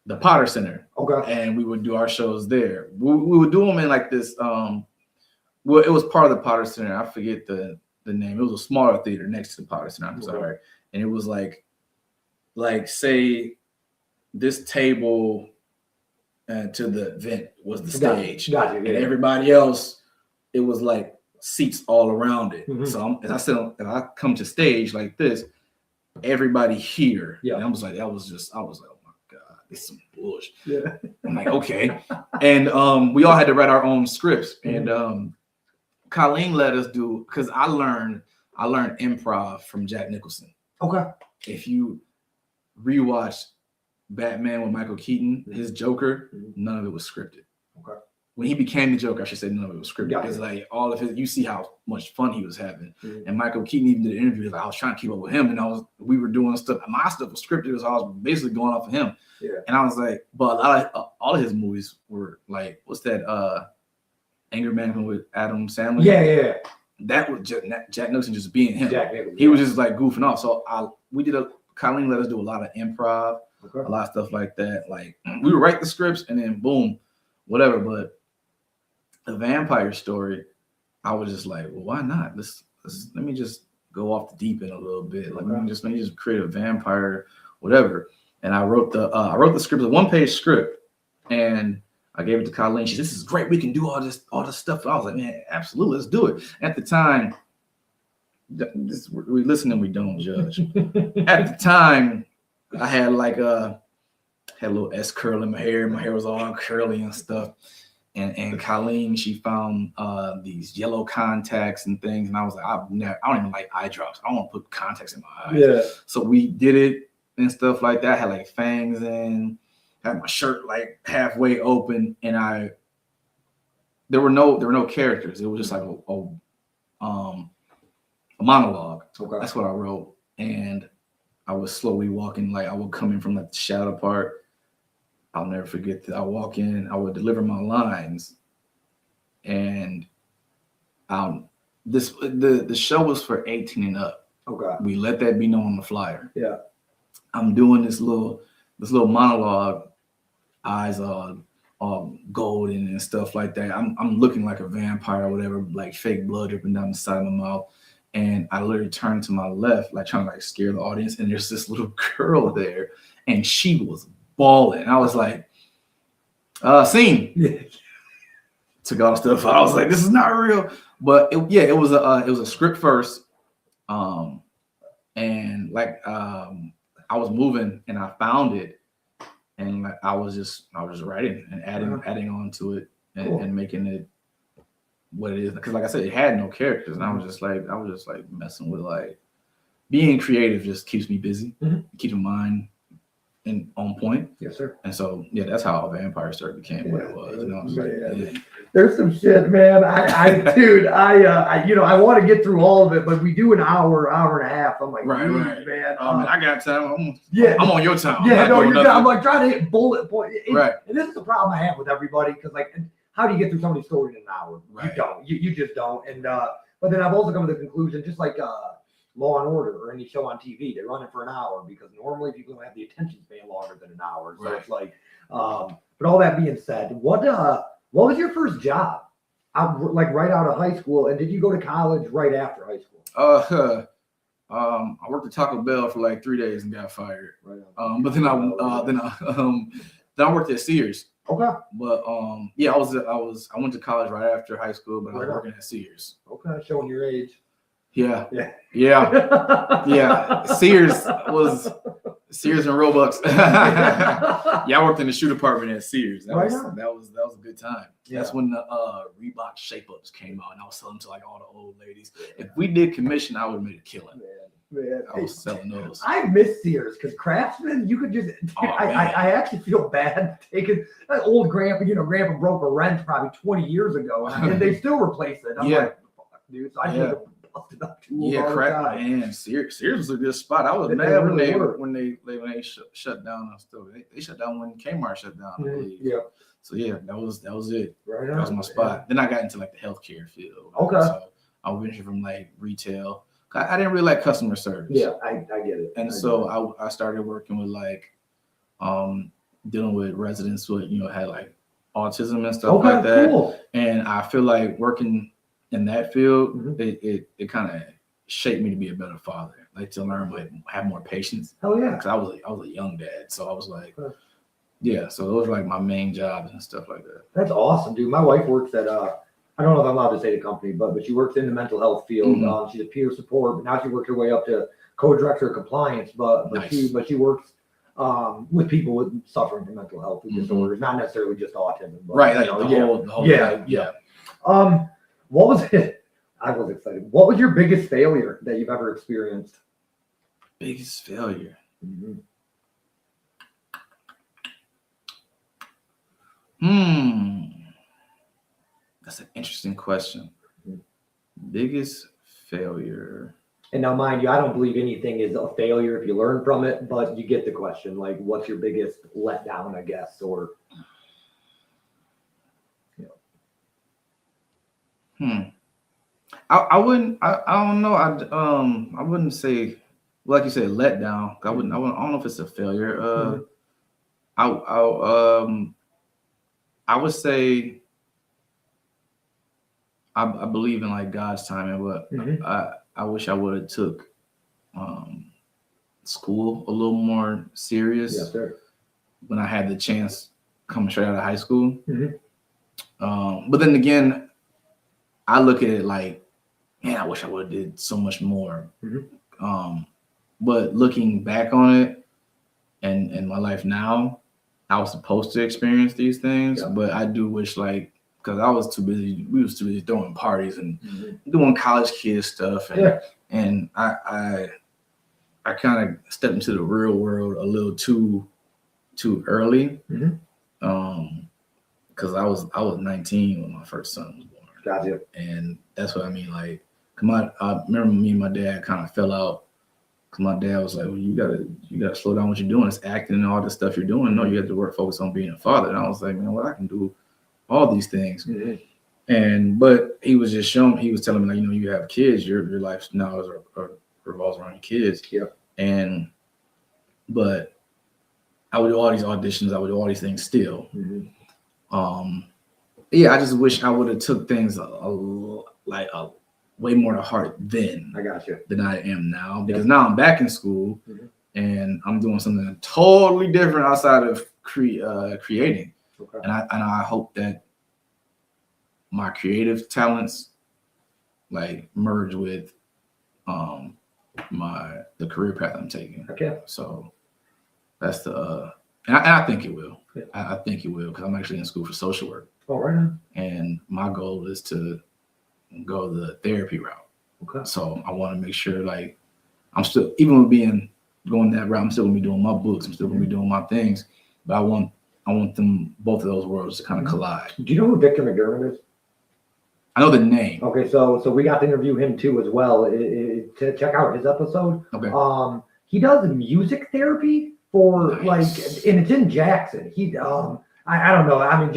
the Potter Center. Okay. And we would do our shows there. We would do them in like this, it was part of the Potter Center. I forget the name. It was a smaller theater next to the Potter Center. I'm sorry. And it was like say this table to the vent was the stage. Got you. And everybody else, it was like seats all around it. So as I said, if I come to stage like this, everybody here. Yeah. And I was like, oh my God, this is some bullshit. Yeah. I'm like, okay. And we all had to write our own scripts. And Colleen let us do, because I learned improv from Jack Nicholson. Okay. If you rewatch Batman with Michael Keaton, his Joker, none of it was scripted. Okay. When he became the Joker, I should say none of it was scripted. Because like all of his, you see how much fun he was having. And Michael Keaton even did an interview. Like, I was trying to keep up with him, and we were doing stuff. My stuff was scripted, so I was basically going off of him. Yeah. And I was like, but all of his movies were like, what's that? Anger Management with Adam Sandler. Yeah. That was just Jack Nicholson just being him. Jack Nicholson. He was just like goofing off. So Colleen let us do a lot of improv, Okay. a lot of stuff like that. Like we would write the scripts and then boom, whatever. But the vampire story, I was just like, well, why not? Let me just go off the deep end a little bit. Like let me just create a vampire, whatever. And I wrote the script, a 1-page script, and I gave it to Colleen. She said, "This is great. We can do all this stuff." I was like, "Man, absolutely, let's do it." At the time, we listen and we don't judge. At the time, I had like had a little S curl in my hair. My hair was all curly and stuff. And Colleen, she found these yellow contacts and things, and I was like, I don't even like eye drops. I don't want to put contacts in my eyes. Yeah. So we did it and stuff like that. I had like fangs in. Had my shirt like halfway open, and there were no characters. It was just like a monologue. Okay. That's what I wrote, and I was slowly walking. Like I would come in from like the shadow part. I'll never forget that. I walk in, I would deliver my lines, and the show was for 18 and up. Okay. We let that be known on the flyer. Yeah. I'm doing this little monologue. Eyes all golden and stuff like that. I'm looking like a vampire or whatever, like fake blood dripping down the side of my mouth. And I literally turned to my left, like trying to like scare the audience. And there's this little girl there, and she was bawling. I was like, scene. Yeah. Took all the stuff out. I was like, this is not real. But it was a script first. And like I was moving and I found it. And I was just writing and adding on to it and making it what it is. Because like I said, it had no characters, and I was just like messing with like being creative just keeps me busy, keeps my mind on point. Yes, sir. And so that's how Vampire Story became what it was. You know what I'm saying? There's some shit, man. I want to get through all of it, but we do an hour and a half. I'm like, right, man. I got time. I'm on your time. Yeah, I'm like trying to hit bullet point. Right. And this is the problem I have with everybody, because like, how do you get through somebody's story in an hour? Right. You don't. You just don't. And but then I've also come to the conclusion, just like Law and Order or any show on TV, they run it for an hour because normally people don't have the attention span longer than an hour. So it's like, but all that being said, what was your first job? Like right out of high school, and did you go to college right after high school? I worked at Taco Bell for like 3 days and got fired. Right. But then I worked at Sears. Okay. But I went to college right after high school, but I was working at Sears. Okay, showing your age. Yeah. Sears and Robux. I worked in the shoe department at Sears. That was a good time. Yeah. That's when the Reebok shape-ups came out, and I was selling to like all the old ladies. If we did commission, I would have made a killing. Man. I was selling those. I miss Sears because Craftsman, you could just. I actually feel bad taking that old grandpa. Grandpa broke a wrench probably 20 years ago, and they still replace it. I'm like, fuck, dude. So I think man. Sears was a good spot. I was mad when they shut down. They shut down when Kmart shut down, I believe. Yeah. So that was it. Right. That was my spot. Then I got into like the healthcare field. Okay. So I went from like retail. I didn't really like customer service. Yeah, I get it. And I started working with like dealing with residents who had like autism and stuff like that. Cool. And I feel like working in that field, it kind of shaped me to be a better father, like to learn, like have more patience. Oh yeah, because I was a young dad, so I was like, so those were like my main jobs and stuff like that. That's awesome, dude. My wife works at I don't know if I'm allowed to say the company, but she works in the mental health field. She's a peer support, but now she worked her way up to co-director of compliance. But nice. she works with people suffering from mental health disorders, not necessarily just autism. But, right, like the whole yeah. What was it? I was excited. What was your biggest failure that you've ever experienced? Biggest failure. That's an interesting question. Biggest failure. And now, mind you, I don't believe anything is a failure if you learn from it, but you get the question. Like, what's your biggest letdown, I guess, or I wouldn't. I don't know. I wouldn't say, like you said, let down. I wouldn't. I don't know if it's a failure. I would say I believe in like God's timing, but I wish I would have took school a little more serious. Yes, sir. When I had the chance coming straight out of high school. But then again, I look at it like, man, I wish I would have did so much more. But looking back on it and in my life now, I was supposed to experience these things, but I do wish, like, because I was too busy, we was too busy throwing parties and doing college kid stuff. And I kind of stepped into the real world a little too early. Because I was 19 when my first son was born. Gotcha. And that's what I mean. Like, I remember me and my dad kind of fell out. Cause my dad was like, well, you gotta slow down what you're doing. It's acting and all this stuff you're doing. No, you have to focus on being a father. And I was like, man, well, I can do all these things. But he was just telling me, like, you have kids, your life now revolves around your kids. But I would do all these auditions, I would do all these things still. I just wish I would have took things way more to heart then. I got you. Than I am now, because now I'm back in school and I'm doing something totally different outside of creating. And I hope that my creative talents like merge with the career path I'm taking. So that's the and I think it will. I think it will, because I'm actually in school for social work. And my goal is to go the therapy route. So I want to make sure, like, I'm still, even with going that route, I'm still gonna be doing my books, I'm still gonna be doing my things, but I want them, both of those worlds, to kind of collide. Do you know who Victor McDermott is? I know the name. Okay, so we got to interview him too as well. To check out his episode. He does music therapy for like, and it's in Jackson. He I don't know. I mean,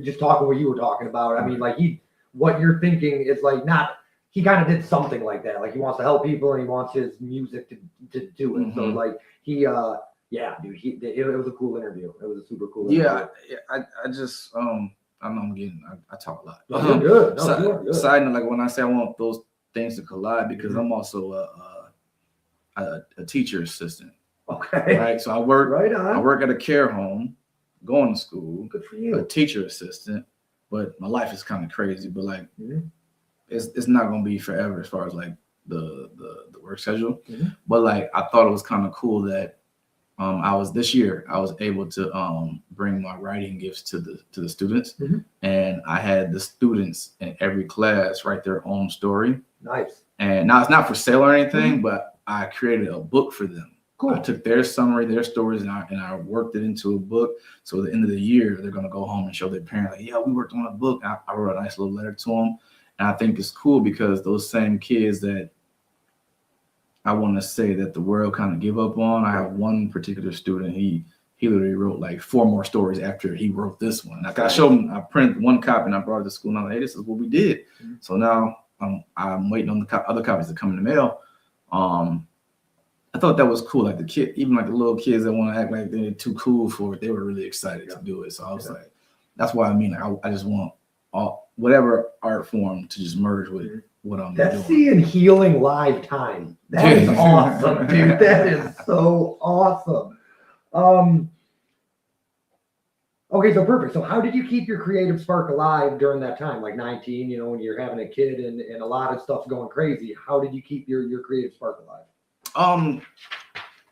just talking what you were talking about. I mean, like, what you're thinking is like, not, he kind of did something like that. Like, he wants to help people and he wants his music to do it. So like he dude, it was a cool interview. It was a super cool interview. I just I know I talk a lot. You're good. No, you're good. Side note, like, when I say I want those things to collide, because I'm also a teacher assistant. Right. So I work at a care home, going to school. Good for you. A teacher assistant, but my life is kind of crazy. But like, it's not gonna be forever as far as like the work schedule. But like, I thought it was kind of cool that this year I was able to bring my writing gifts to the students, and I had the students in every class write their own story. Nice. And now it's not for sale or anything, but I created a book for them. I took their summary, their stories, and I worked it into a book. So at the end of the year, they're gonna go home and show their parents, like, yeah, we worked on a book. I wrote a nice little letter to them, and I think it's cool because those same kids that I want to say that the world kind of give up on. I have one particular student. He literally wrote like 4 more stories after he wrote this one. Like, I showed him, I printed one copy and I brought it to school, and I'm like, hey, this is what we did. So now I'm waiting on the other copies to come in the mail. I thought that was cool. Like, the kid, even like the little kids that want to act like they're too cool for it, they were really excited to do it. So I was like, that's why I mean, like, I just want whatever art form to just merge with what I'm doing. That's seeing healing live time. That is awesome, dude. That is so awesome. Okay, so perfect. So how did you keep your creative spark alive during that time? Like 19, when you're having a kid and a lot of stuff's going crazy. How did you keep your creative spark alive?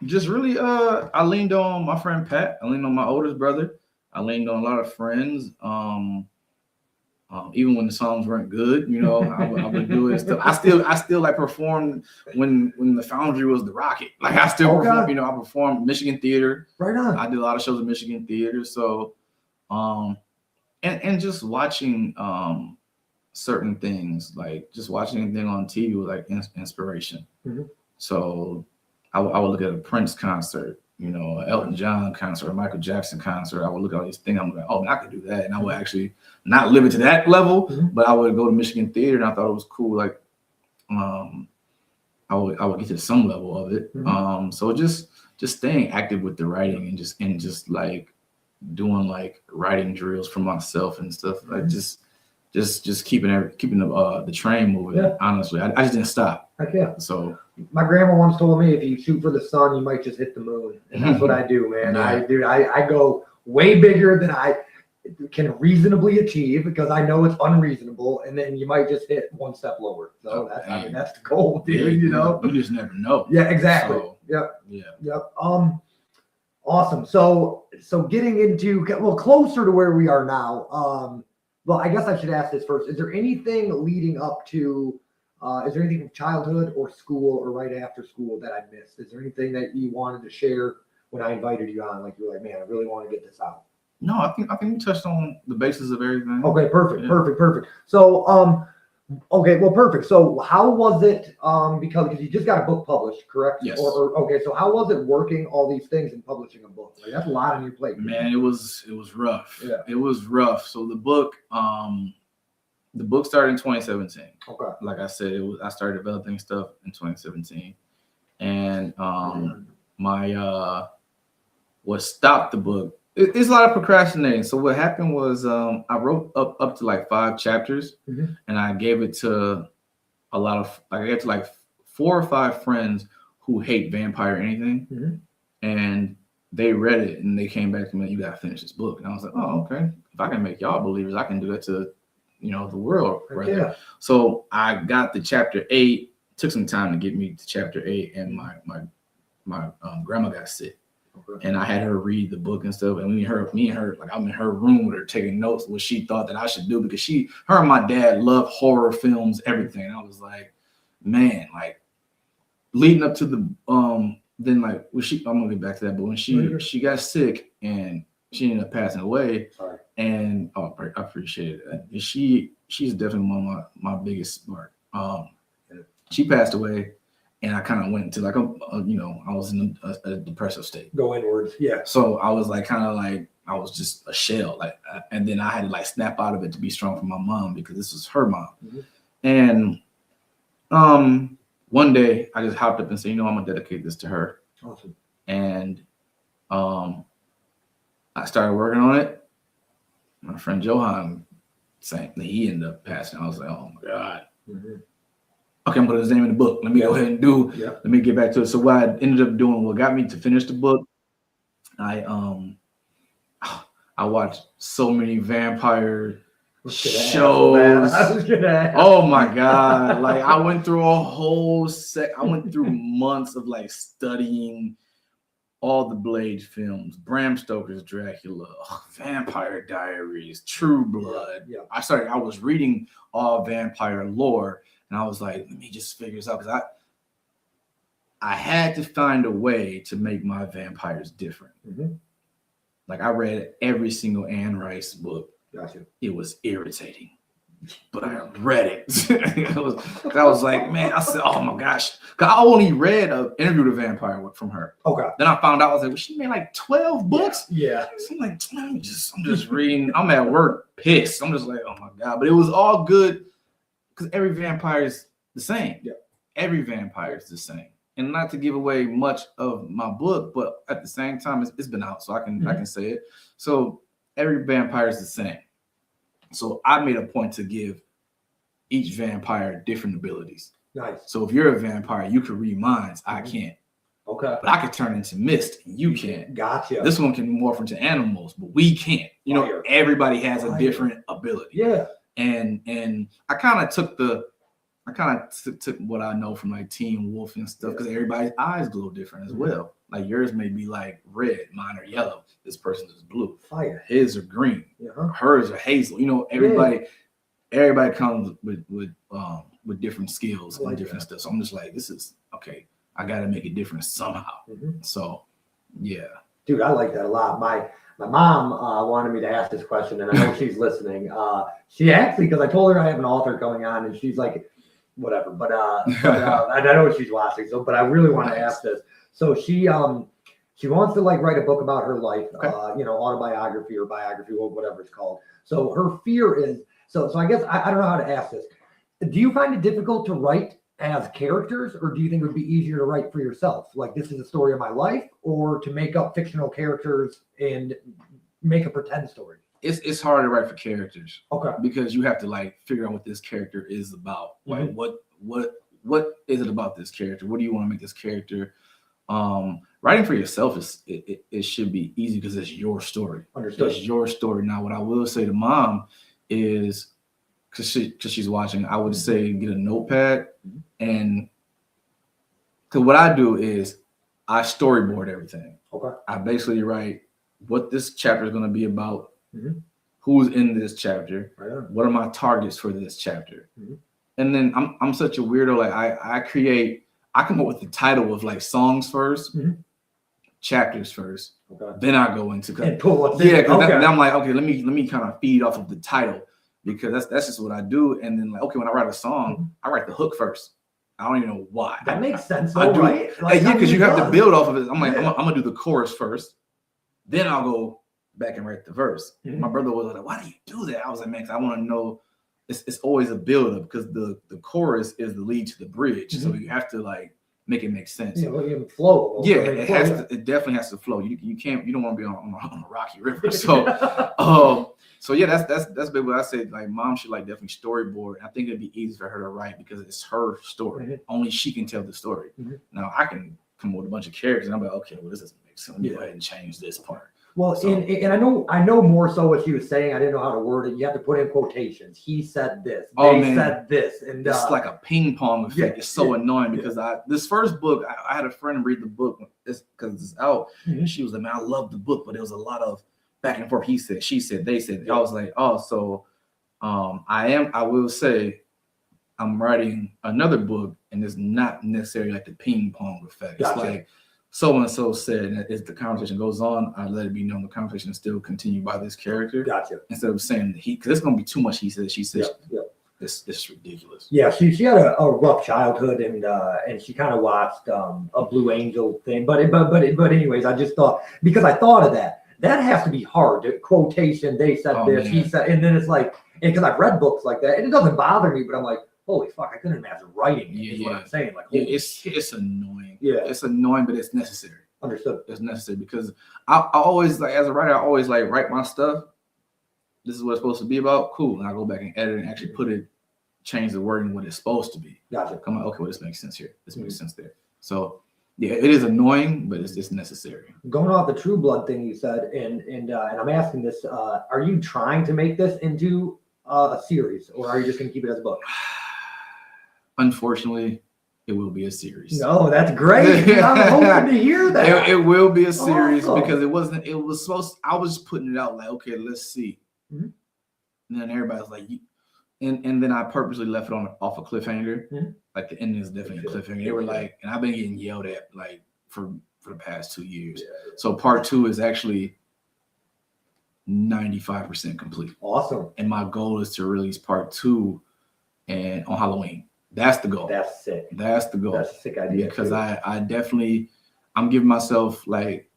Just really, I leaned on my friend Pat. I leaned on my oldest brother. I leaned on a lot of friends. Even when the songs weren't good, I would do it. I still like performed when the Foundry was the Rocket. Like, I still performed, I performed Michigan Theater. Right on. I did a lot of shows at Michigan Theater. So, and just watching certain things, like just watching anything on TV was like inspiration. So I would look at a Prince concert, you know, an Elton John concert, a Michael Jackson concert, I would look at all these things. I'm like, oh, man, I could do that. And I would actually not live it to that level, but I would go to Michigan Theater, and I thought it was cool. Like, I would get to some level of it. So just staying active with the writing and just like doing like writing drills for myself and stuff. Like just keeping the train moving. Yeah. Honestly, I just didn't stop. Heck yeah. So my grandma once told me, if you shoot for the sun, you might just hit the moon, and that's what I do, man. Yeah. I go way bigger than I can reasonably achieve because I know it's unreasonable, and then you might just hit one step lower. So that's the goal, dude. Yeah, you know, you just never know. Yeah, exactly. So, Yep. Awesome. So getting into closer to where we are now. Well, I guess I should ask this first. Is there anything leading up to? Is there anything from childhood or school or right after school that I missed? Is there anything that you wanted to share when I invited you on? Like, you're like, man, I really want to get this out. No, I think we touched on the basis of everything. Okay, perfect. So, perfect. So, how was it? Because you just got a book published, correct? Yes. Okay. So, how was it working all these things and publishing a book? Like, that's a lot on your plate. Man, it was rough. Yeah. It was rough. So the book started in 2017. Okay. Like I said, I started developing stuff in 2017, and what stopped the book. It's a lot of procrastinating. So what happened was I wrote up to like 5 chapters, and I gave it to I gave it to like 4 or 5 friends who hate vampire anything, and they read it and they came back to me, you gotta finish this book. And I was like, oh, okay. If I can make y'all believers, I can do that to the world. Right there. So I got to chapter 8. Took some time to get me to chapter 8, and my grandma got sick. Okay. And I had her read the book and stuff, and me and her, like I'm in her room with her taking notes what she thought that I should do, because her and my dad love horror films, everything. And I was like, man, like leading up to the then like I'm gonna get back to that, but when she got sick and she ended up passing away. Sorry. And I appreciate it. And she's definitely one of my biggest spark. She passed away. And I kind of went into like I was in a depressive state. Go inwards, yeah. So I was like I was just a shell, and then I had to like snap out of it to be strong for my mom, because this was her mom. And one day I just hopped up and said, I'm gonna dedicate this to her. Awesome. And I started working on it. My friend Johan saying that he ended up passing. I was like, oh my God. Okay, I'm putting his name in the book. Let me go ahead and let me get back to it. So what I ended up doing, what got me to finish the book, I watched so many vampire shows. Oh my God. Like I went through I went through months of like studying all the Blade films, Bram Stoker's Dracula, Vampire Diaries, True Blood. I was reading all vampire lore. And I was like, let me just figure this out, because I had to find a way to make my vampires different. Like I read every single Anne Rice book. Gotcha. It was irritating, but I read it. I was like, man, I said, oh my gosh, because I only read an Interview with a Vampire from her. Okay. Then I found out, I was like, well, she made like 12 books. Yeah. So I'm like, I'm just reading. I'm at work pissed. I'm just like, oh my God, but it was all good. Because every vampire is the same. Yeah. Every vampire is the same. And not to give away much of my book, but at the same time, it's been out, so I can say it. So every vampire is the same. So I made a point to give each vampire different abilities. Nice. So if you're a vampire, you can read minds. I can't. Okay. But I can turn into mist, and you can't. Gotcha. This one can morph into animals, but we can't. Everybody has a different ability. Yeah. And I kind of took took what I know from like Teen Wolf and stuff, because everybody's eyes glow different as well. Like yours may be like red, mine are yellow. This person's is blue. Fire. His are green. Hers are hazel. Everybody comes with different skills and different stuff. So I'm just like, this is okay. I got to make a difference somehow. So yeah, dude, I like that a lot. My mom wanted me to ask this question, and I know she's listening. She actually, because I told her I have an author coming on, and she's like, whatever. But I know she's watching. So, but I really want to ask this. So she She wants to like write a book about her life, Okay. Autobiography or biography or whatever it's called. So her fear is, so I guess I don't know how to ask this. Do you find it difficult to write as characters, or do you think it would be easier to write for yourself? Like, this is the story of my life, or to make up fictional characters and make a pretend story? It's hard to write for characters. Okay. Because you have to like figure out what this character is about. Like what is it about this character? What do you want to make this character? Writing for yourself it should be easy because it's your story. Understood. It's your story. Now, what I will say to Mom is, because she's watching, I would say get a notepad, and because what I do is I storyboard everything. Okay. I basically write what this chapter is going to be about, Mm-hmm. who's in this chapter, Right. what are my targets for this chapter, Mm-hmm. and then I'm such a weirdo. Like I come up with the title of like songs first, Mm-hmm. chapters first, Okay. then I go into And pull what's in. because Okay. then I'm like, okay, let me kind of feed off of the title, because that's just what I do. And then like, okay, when I write a song, I write the hook first. I don't even know why. That makes sense, I though, do. right? Like, Yeah, because you have to build off of it. I'm like, Yeah. I'm gonna do the chorus first, then I'll go back and write the verse. Mhm. My brother was like, why do you do that? I was like, man, 'cause I want to know. It's always a build up, because the chorus is the lead to the bridge, so you have to like make it make sense. Yeah, well, you flow. Yeah, it definitely has to flow. You don't want to be on a rocky river. So yeah, that's basically what I said. Like, Mom should like definitely storyboard. I think it'd be easy for her to write because it's her story. Mhm. Only she can tell the story. Mhm. Now I can come up with a bunch of characters, and I'm like, okay, well, this doesn't make sense. Let me Yeah. go ahead and change this part. Well, So- and I know more so what she was saying. I didn't know how to word it. You have to put in quotations. He said this. Oh, They man. said this, and It's like a ping pong effect. yeah, It's so yeah, annoying because this first book, I had a friend read the book because it's out. Mhm. She was like, man, I love the book, but there was a lot of back and forth. He said, she said, they said. I was like, oh, so I will say I'm writing another book, and it's not necessarily like the ping pong effect. Gotcha. It's like so and so said, and as the conversation goes on, I let it be known the conversation is still continued by this character. Gotcha. Instead of saying he, because it's gonna be too much he said, she said. Yeah. It's ridiculous. Yeah, she had a rough childhood, and she kind of watched a Blue Angel thing. But anyways, I just thought, because I thought of that has to be hard. The quotation, they said this, he man. said, and then it's like, and because I've read books like that, and it doesn't bother me, but I'm like, holy fuck, I couldn't imagine writing it. Is what I'm saying. Like, Yeah, holy it's annoying. Yeah. It's annoying, but it's necessary. understood. It's necessary because I always, like, as a writer, I always like write my stuff. This is what it's supposed to be about. Cool. And I go back and edit and actually change the wording what it's supposed to be. Gotcha. Come on, okay, well, this makes sense here. This makes sense there. So yeah, it is annoying, but it's necessary. Going off the True Blood thing you said, and I'm asking this: are you trying to make this into a series, or are you just going to keep it as a book? Unfortunately, it will be a series. No, that's great. I'm hoping to hear that. It will be a series Awesome. because it was supposed. I was just putting it out like, okay, let's see. Mhm. And then everybody's like, and then I purposely left it off a cliffhanger. Mhm. Like, the ending is definitely a cliffhanger. They were like, and I've been getting yelled at like for the past 2 years. Yeah. So part 2 is actually 95% complete. Awesome. And my goal is to release part 2 and on Halloween. That's the goal. That's sick. That's the goal. That's a sick idea. Because too. I definitely, I'm giving myself like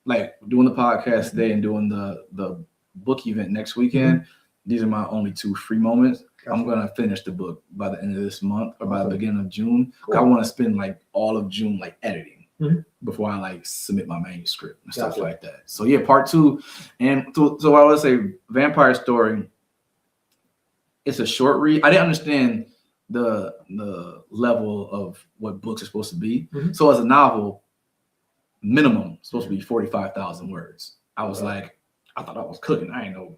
doing the podcast today and doing the book event next weekend. These are my only 2 free moments. I'm going to finish the book by the end of this month or by the beginning of June. Cool. I want to spend like all of June like editing Mhm. before I like submit my manuscript and stuff Gotcha. like that. So yeah, part 2. And so I would say Vampire Story, it's a short read. I didn't understand the level of what books are supposed to be. Mhm. So as a novel, minimum supposed to be 45,000 words. I was Okay. like, I thought I was cooking. I didn't know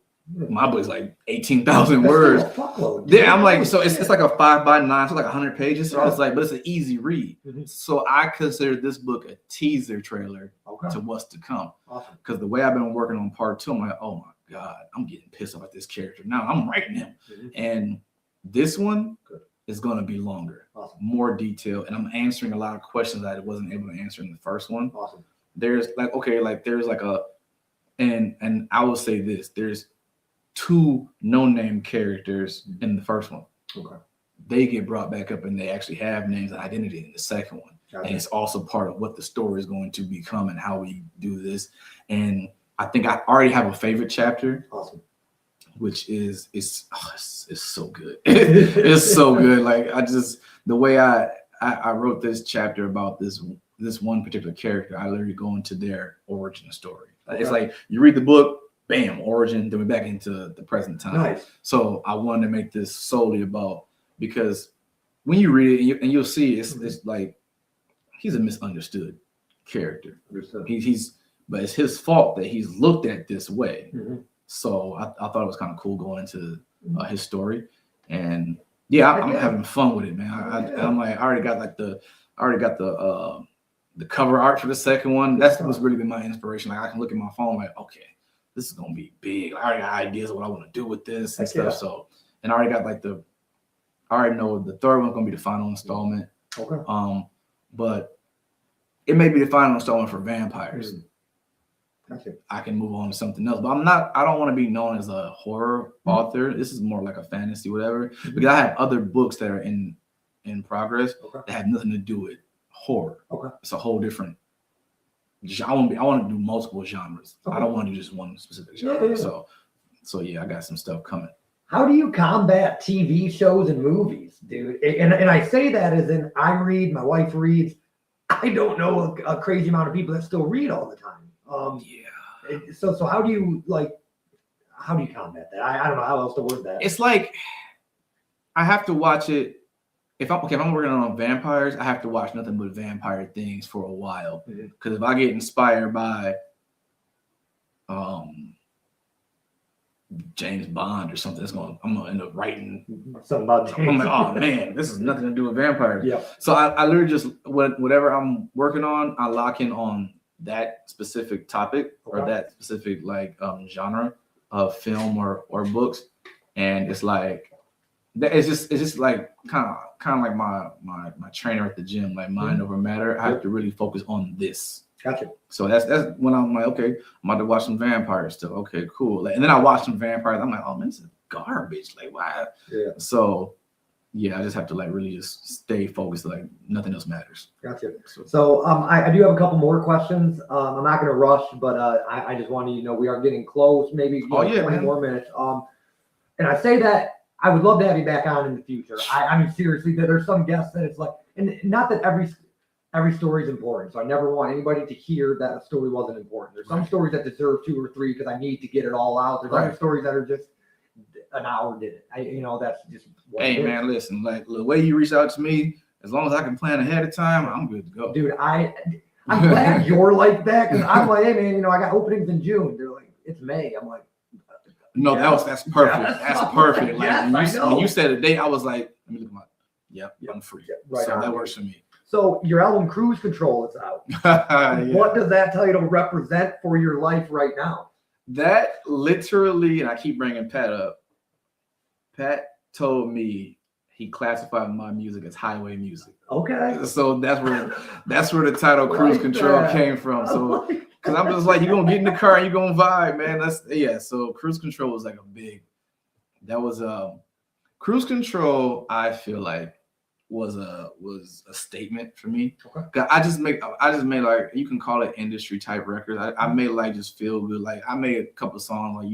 my book's like 18,000 That's words. still a fuckload. Yeah, I'm like, Holy so it's shit. like a 5x9, so like 100 pages. So I Yeah. was like, but it's an easy read. Mhm. So I consider this book a teaser trailer Okay. to what's to come. Awesome. Because the way I've been working on part 2, I'm like, oh my God, I'm getting pissed off at this character. Now I'm writing him. Mhm. And this one Good. is going to be longer, Awesome. more detailed. And I'm answering a lot of questions that I wasn't able to answer in the first one. Awesome. There's like, okay, like there's like and I will say this, there's 2 no-name characters in the first one. Okay. they get brought back up and they actually have names and identity in the second one. Gotcha. And it's also part of what the story is going to become and how we do this. And I think I already have a favorite chapter. Awesome. Which is it's so good. It's so good. Like the way I wrote this chapter about this one particular character, I literally go into their origin story. It's like you read the book, bam, origin, then we're back into the present time. Nice. So I wanted to make this solely about, because when you read it and you'll see it's like he's a misunderstood character. But it's his fault that he's looked at this way. Mm-hmm. So I thought it was kind of cool going into his story, and I'm having fun with it, man. I'm like, I already got the cover art for the second one. That's what's really been my inspiration. Like I can look at my phone, like, okay, this is gonna be big. I already got ideas of what I want to do with this and stuff. So, and I already got I already know the third one's gonna be the final installment. Okay. But it may be the final installment for vampires. Mm-hmm. I can move on to something else, but I don't want to be known as a horror author. This is more like a fantasy, whatever, because I have other books that are in progress that have nothing to do with horror. Okay. It's a whole different. I want to do multiple genres. Okay. I don't want to do just one specific genre. Yeah. So I got some stuff coming. How do you combat TV shows and movies, dude? And I say that as in I read, my wife reads. I don't know a crazy amount of people that still read all the time. So how do you combat that? I don't know how else to word that. It's like I have to watch it. If I'm working on vampires, I have to watch nothing but vampire things for a while. Because if I get inspired by James Bond or something, I'm gonna end up writing something about James. I'm like, oh man, this has nothing to do with vampires. Yeah. So I literally just whatever I'm working on, I lock in on that specific topic or that specific genre of film or books, and it's like it's just like kind of like my trainer at the gym, like mind over matter. I have to really focus on this. Gotcha. So that's when I'm like, okay, I'm about to watch some vampires stuff. Okay, cool. And then I watch some vampires. I'm like, oh man, this is garbage. Like why? Yeah. So yeah, I just have to really just stay focused. Like nothing else matters. Gotcha. So I do have a couple more questions. I'm not going to rush, but I just want to, we are getting close. Maybe 20 more minutes. And I say that I would love to have you back on in the future. I mean, seriously, there's some guests that it's like, and not that every story is important. So I never want anybody to hear that a story wasn't important. There's some stories that deserve 2 or 3 because I need to get it all out. There's other stories that are just an hour did it. That's just. Hey man, listen, like the way you reach out to me, as long as I can plan ahead of time, I'm good to go. Dude, I'm glad you're like that because I'm like, hey man, I got openings in June. They're like, it's May. I'm like, no, that's perfect. Yeah, that's perfect. Like when you said a date, I was like, let me look at my I'm free. Right so that works for me. So your album Cruise Control is out. What does that title represent for your life right now? That literally, and I keep bringing Pat up. Pat told me he classified my music as highway music. Okay. So that's where the title Cruise Control came from. So because I'm just like, you're gonna get in the car and you're gonna vibe, man. So Cruise Control was like Cruise Control, I feel like was a statement for me. Okay. I just made like, you can call it industry type records. I made like just feel good. Like I made a couple of songs like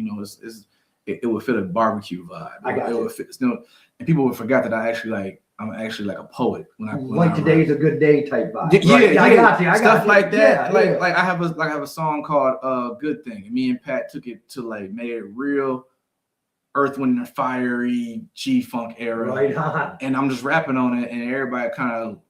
it would fit a barbecue vibe. I got it. Would fit, and people would forget that I'm actually like a poet when I today's a good day type vibe. Yeah, I got you. Stuff like that. Yeah, like I have a song called Good Thing. And me and Pat took it to made it real Earth, Wind and Fiery G-Funk era. Right on. And I'm just rapping on it, and everybody kind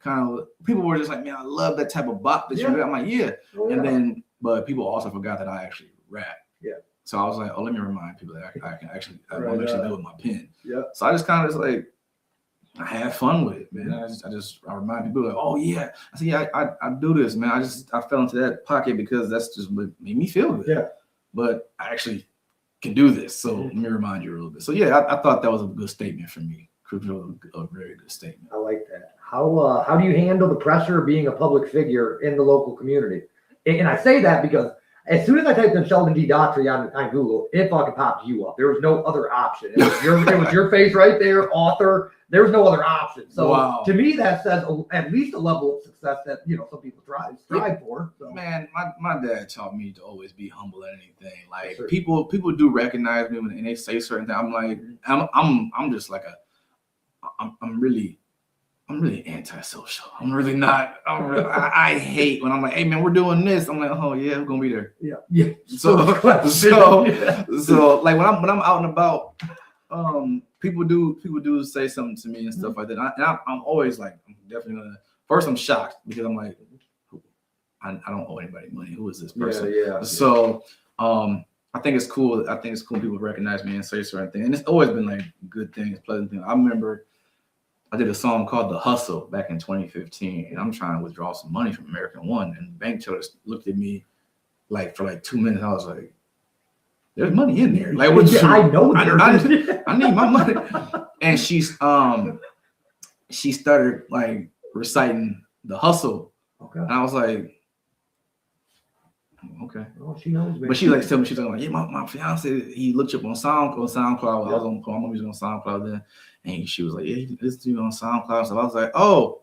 of people were just like, man, I love that type of bop that you do. I'm like, yeah. And then but people also forgot that I actually rap. Yeah. So I was like, oh, let me remind people that I can actually do it with my pen. Yeah. So I just kind of I had fun with it, man. I remind people like, oh yeah. I said, yeah, I do this, man. I fell into that pocket because that's just what made me feel good. Yeah. But I actually can do this. So let me remind you a little bit. So yeah, I thought that was a good statement for me. A very good statement. I like that. How do you handle the pressure of being a public figure in the local community? And I say that because as soon as I typed in Sheldon D. Dottery on Google, it fucking popped you up. There was no other option. It was your face right there, author. There was no other option. So Wow. to me, that says at least a level of success that, you know, some people strive for. So. Man, my dad taught me to always be humble at anything. Like Sure. people do recognize me and they say certain things. I'm like, I'm just like I'm really antisocial. I'm really not. I hate when I'm like, hey man, we're doing this. I'm like, oh yeah, we're gonna be there. Yeah. So like when I'm out and about, people do say something to me and stuff like that. I'm always like, I'm definitely gonna. First, I'm shocked because I'm like, I don't owe anybody money. Who is this person? Yeah. So I think it's cool. I think it's cool people recognize me and say certain things, and it's always been like good things, pleasant things. I remember I did a song called The Hustle back in 2015, and I'm trying to withdraw some money from American One, and the bank teller looked at me like for like 2 minutes. I was like, "There's money in there. Like, what? I know. I need my money." And she started like reciting The Hustle, Okay. and I was like, "Okay." Oh, she knows me. But she like told me, she's like, "Yeah, my fiance, he looked you up on SoundCloud. I was on my music on SoundCloud then." And she was like, "Yeah, he listened to you on SoundCloud." So I was like, "Oh,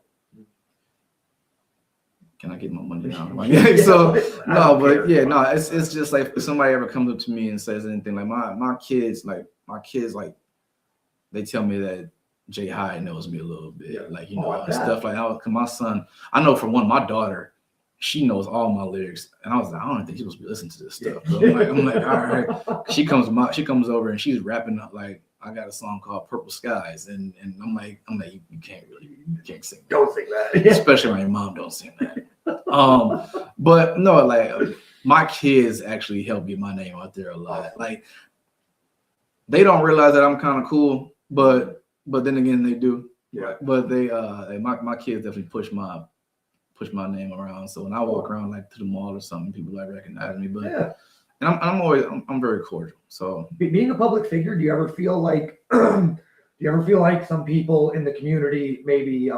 can I get my money now?" Like, so no, but yeah, no, it's just like if somebody ever comes up to me and says anything, like my kids, like they tell me that Jay High knows me a little bit, like, you know, and stuff like that. Cause my son, I know for one, my daughter, she knows all my lyrics, and I was like, I don't think she supposed to be listening to this stuff. But I'm like, all right. She comes over and she's rapping like, I got a song called Purple Skies, and I'm like, you can't sing that. Don't sing that. Especially when your mom don't sing that. But no, like my kids actually help get my name out there a lot. Like they don't realize that I'm kind of cool, but then again they do. Yeah. But they my kids definitely push my name around. So when I walk around like to the mall or something, people like recognize me. But Yeah. and I'm very cordial. So Being a public figure, do you ever feel like some people in the community maybe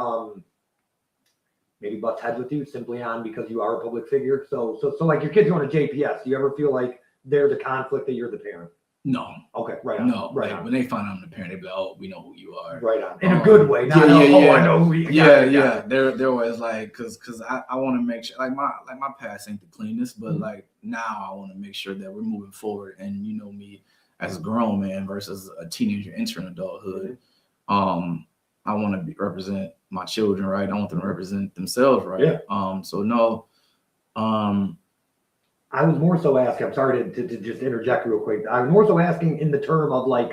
butts heads with you simply on because you are a public figure? So like your kids going to JPS, do you ever feel like they're the conflict that you're the parent? no. Okay, right on. No, right like, on. when they find out I'm the parent, they be like, "Oh, we know who you are." Right on. In a good way. Not yeah. I know who you Yeah. They're always like, cause I want to make sure, like my past ain't the cleanest, but like now I want to make sure that we're moving forward. And you know me as a grown man versus a teenager entering adulthood. I want to represent my children right. I want them to represent themselves right. Yeah. So no. I was more so asking, I'm sorry to just interject real quick. I was more so asking in the term of like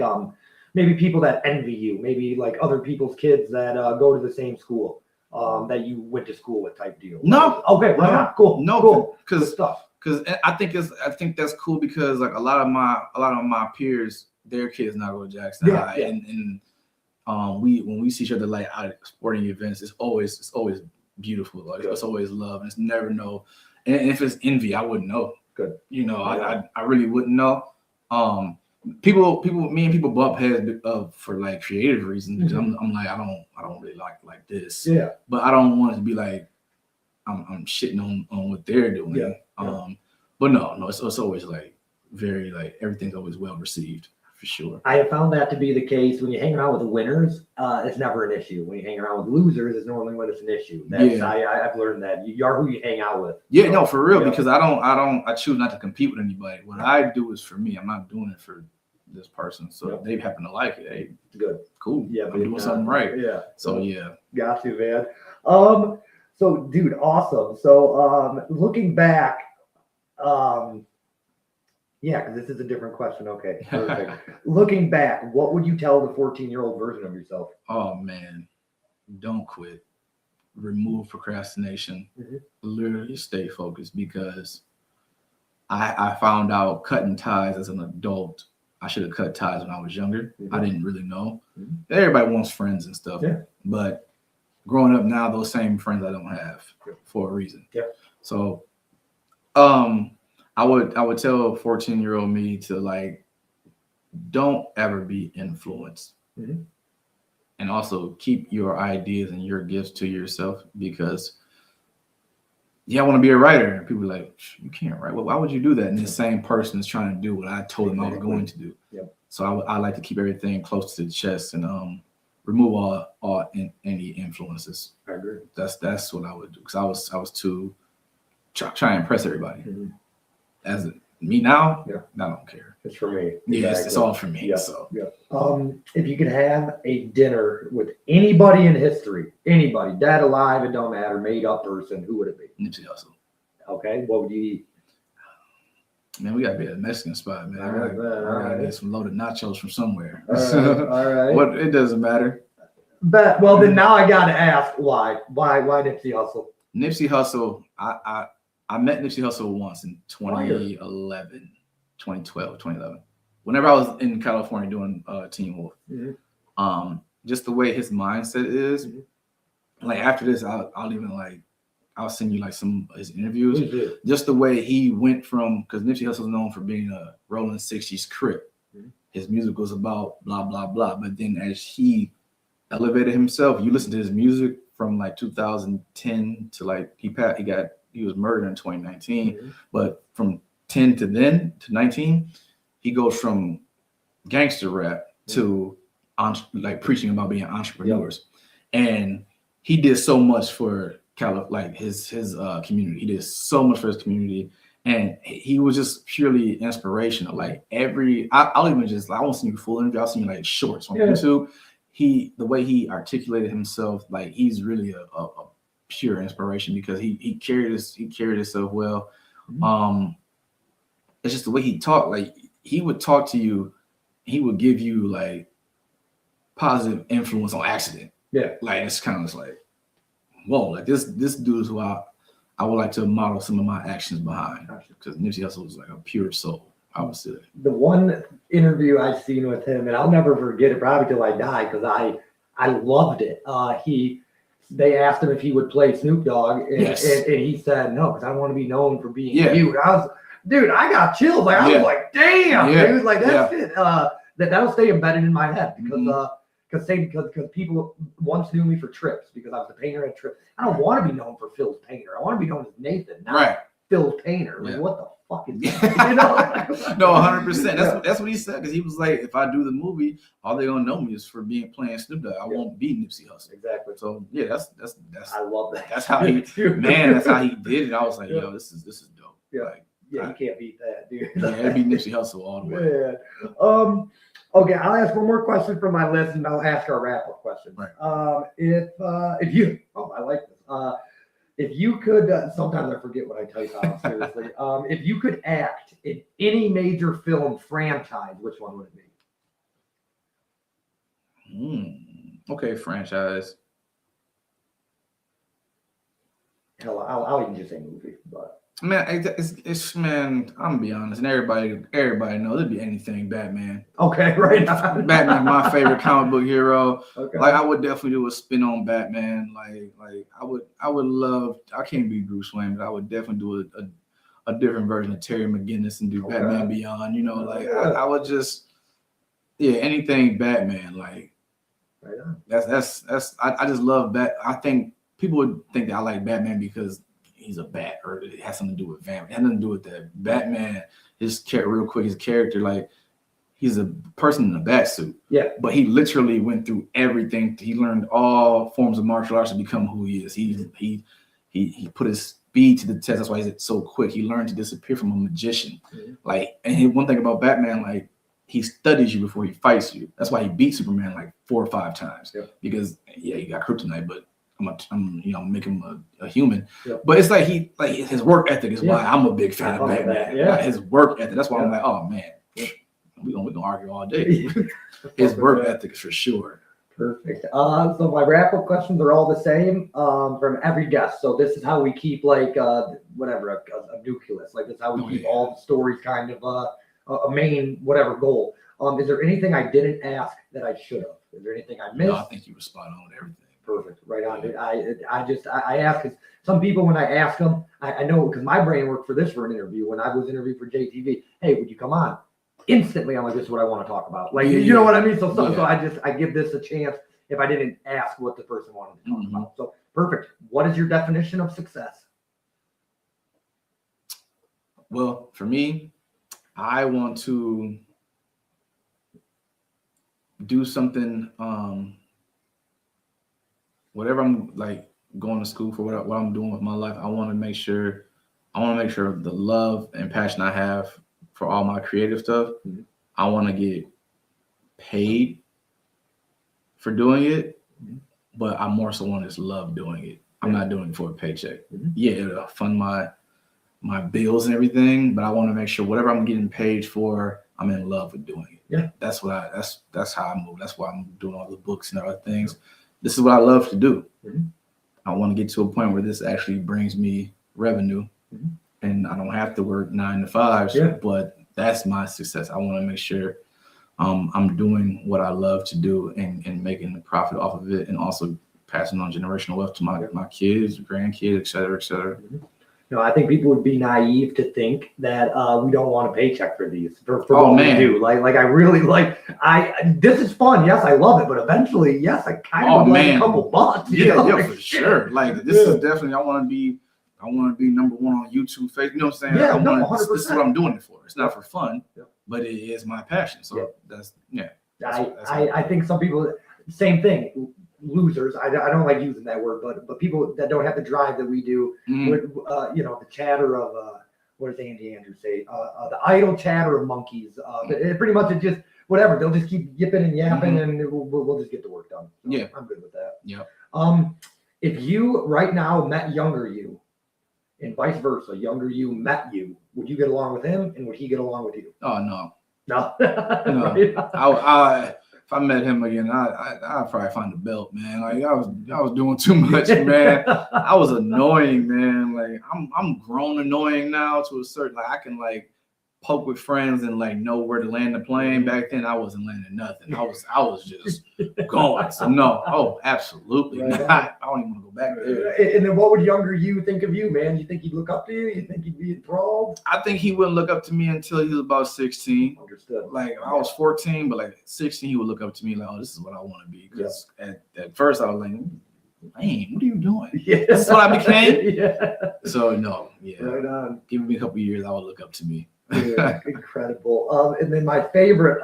maybe people that envy you, maybe like other people's kids that go to the same school that you went to school with type deal. No. Okay, right on. Cool. No, cool. Because stuff. Because I think that's cool because like a lot of my peers, their kids now go to Jackson High, and when we see each other like out at sporting events, it's always beautiful. Like it's always love, and it's never no. And if it's envy, I wouldn't know. Good. You know, I really wouldn't know. People bump heads for like creative reasons. Because I'm like I don't really like this. Yeah. But I don't want it to be like I'm shitting on what they're doing. Yeah. But no, it's always like very like everything's always well received for sure. I have found that to be the case when you hang around with the winners. It's never an issue. When you hang around with losers, it's normally when it's an issue. I've learned that you are who you hang out with. Yeah, no, for real. Because I choose not to compete with anybody. What I do is for me. I'm not doing it for this person. So if they happen to like it, hey, good, cool. Yeah, I'm doing something right. Yeah. So yeah. Got you, man. So dude, awesome. So looking back, because this is a different question. Okay, perfect. Looking back, what would you tell the 14-year-old version of yourself? Oh man, don't quit. Remove procrastination. Literally stay focused, because I found out cutting ties as an adult. I should have cut ties when I was younger. I didn't really know. Everybody wants friends and stuff. Yeah. But growing up now, those same friends I don't have for a reason. Yeah. So I would tell 14-year-old me to like, don't ever be influenced. And also keep your ideas and your gifts to yourself, because I want to be a writer. And people are like, you can't write. Well, why would you do that? And the same person is trying to do what I told them I was going to do. So I like to keep everything close to the chest and remove any influences. I agree. That's what I would do, because I was too try to impress everybody. As me now, I don't care. It's for me. Yeah, it's all for me. Yeah. So if you could have a dinner with anybody in history, anybody, dead, alive, it don't matter, made up person, who would it be? Nipsey Hussle. Okay, what would you eat? Man, we gotta be at a Mexican spot, man. All right, I gotta get some loaded nachos from somewhere. All right. What, it doesn't matter. But well, then now I gotta ask why Nipsey Hussle? Nipsey Hussle, I met Nipsey Hussle once in 2011. Whenever I was in California doing Teen Wolf. Just the way his mindset is, like after this, I'll send you like some of his interviews. Just the way he went from, because Nipsey Hussle is known for being a rolling 60s Crip. His music was about blah blah blah, but then as he elevated himself, you listen to his music from like 2010 to like he was murdered in 2019, but from 10 to 19, he goes from gangster rap to like preaching about being entrepreneurs, and he did so much for his community. He did so much for his community, and he was just purely inspirational. Like I'll even just, I won't see you full interview. I'll see you like shorts on YouTube. The way he articulated himself, like he's really a pure inspiration, because he carried himself well. It's just the way he talked. Like he would talk to you, he would give you like positive influence on accident. Yeah, like it's kind of just like, whoa, like this dude is who I would like to model some of my actions behind, because Nipsey Hussle was like a pure soul, I would say. The one interview I've seen with him, and I'll never forget it probably till I die, because I loved it. They asked him if he would play Snoop Dogg, and he said no, because I don't want to be known for being you. And I got chills. Like I was like, damn. He was like, that's it. That'll stay embedded in my head, because people once knew me for Trips, because I was the painter at Trips. I don't want to be known for Phil's painter. I want to be known as Nathan, not Phil's painter. Like, what the fuck is that? You know? No, 100%. That's what he said, because he was like, if I do the movie, all they're gonna know me is for playing Snoop Dogg. I won't be Nipsey Hussle. Exactly. So yeah, that's I love that. That's how he that's how he did it. I was like, yo, this is dope. Yeah. Like, you can't beat that, dude. It'd be Nipsey Hussle all the way. Man. Okay, I'll ask one more question from my list, and I'll ask our wrap-up question. Right. If you, I like this. If you could, sometimes I forget what I type out, seriously. If you could act in any major film franchise, which one would it be? Okay, franchise. Hell, I'll even just say movie, but. Man, it's I'm gonna be honest, and everybody knows it'd be anything Batman. Okay, right on. Batman, my favorite comic book hero. Okay. Like I would definitely do a spin on Batman. Like I would love. I can't be Bruce Wayne, but I would definitely do a different version of Terry McGinnis and do Batman Beyond. You know, like I would just anything Batman. Like right on. That's I just love Bat. I think people would think that I like Batman because he's a bat, or it has something to do with family. It has nothing to do with that. Batman, his character, like he's a person in a bat suit. Yeah. But he literally went through everything. He learned all forms of martial arts to become who he is. He put his speed to the test. That's why he's so quick. He learned to disappear from a magician. Like, and one thing about Batman, like he studies you before he fights you. That's why he beat Superman like 4 or 5 times. Because he got kryptonite, but I'm make him a human. But it's like his work ethic is why I'm a big fan of Batman. Like his work ethic. That's why I'm like, oh man, we're gonna argue all day. His work ethic is for sure. Perfect. So my wrap-up questions are all the same from every guest. So this is how we keep like a nucleus. Like this is how we keep all the stories kind of a main whatever goal. Is there anything I didn't ask that I should have? Is there anything I missed? No, I think you were spot on with everything. Perfect. Right on, dude. I ask, because some people, when I ask them, I know, because my brain worked for an interview. When I was interviewed for JTV, hey, would you come on? Instantly, I'm like, this is what I want to talk about. Like, you know what I mean? So I give this a chance if I didn't ask what the person wanted to talk about. So perfect. What is your definition of success? Well, for me, I want to do something whatever I'm like going to school for, what I'm doing with my life, I want to make sure the love and passion I have for all my creative stuff, I want to get paid for doing it, but I more so want to just love doing it. I'm not doing it for a paycheck. Yeah, it'll fund my bills and everything, but I want to make sure whatever I'm getting paid for, I'm in love with doing it. Yeah, that's how I move. That's why I'm doing all the books and other things. This is what I love to do. I want to get to a point where this actually brings me revenue, and I don't have to work 9 to 5s. But that's my success. I want to make sure I'm doing what I love to do and making a profit off of it, and also passing on generational wealth to my kids, grandkids, et cetera, et cetera. No, I think people would be naive to think that we don't want a paycheck for these for what we do. Like I really this is fun. Yes, I love it, but eventually, yes, I kind of would like a couple bucks. Yeah, for sure. Like this is definitely, I want to be number one on YouTube, Facebook. You know what I'm saying? Yeah, this is what I'm doing it for. It's not for fun, but it is my passion. So I think some people, same thing. Losers. I don't like using that word, but people that don't have the drive that we do, with, the chatter of what does Andy Andrews say? The idle chatter of monkeys. Pretty much it just whatever. They'll just keep yipping and yapping, and we'll just get the work done. So I'm good with that. Yeah. If you right now met younger you, and vice versa, younger you met you, would you get along with him, and would he get along with you? Oh no. No. Right. If I met him again, I'd probably find the belt, man. Like I was doing too much, man. I was annoying, man. Like I'm grown annoying now to a certain, like I can like poke with friends and like know where to land the plane. Back then I wasn't landing nothing. I was just going. So no, absolutely not. I don't even want to go back there. And then what would younger you think of you, man? You think he'd look up to you? You think he'd be enthralled? I think he wouldn't look up to me until he was about 16. Understood. Like I was 14, but like 16, he would look up to me like, oh, this is what I want to be. Because at first I was like, man, what are you doing? This is what I became. So no, Right on. Give me a couple years, I would look up to me. Incredible. And then my favorite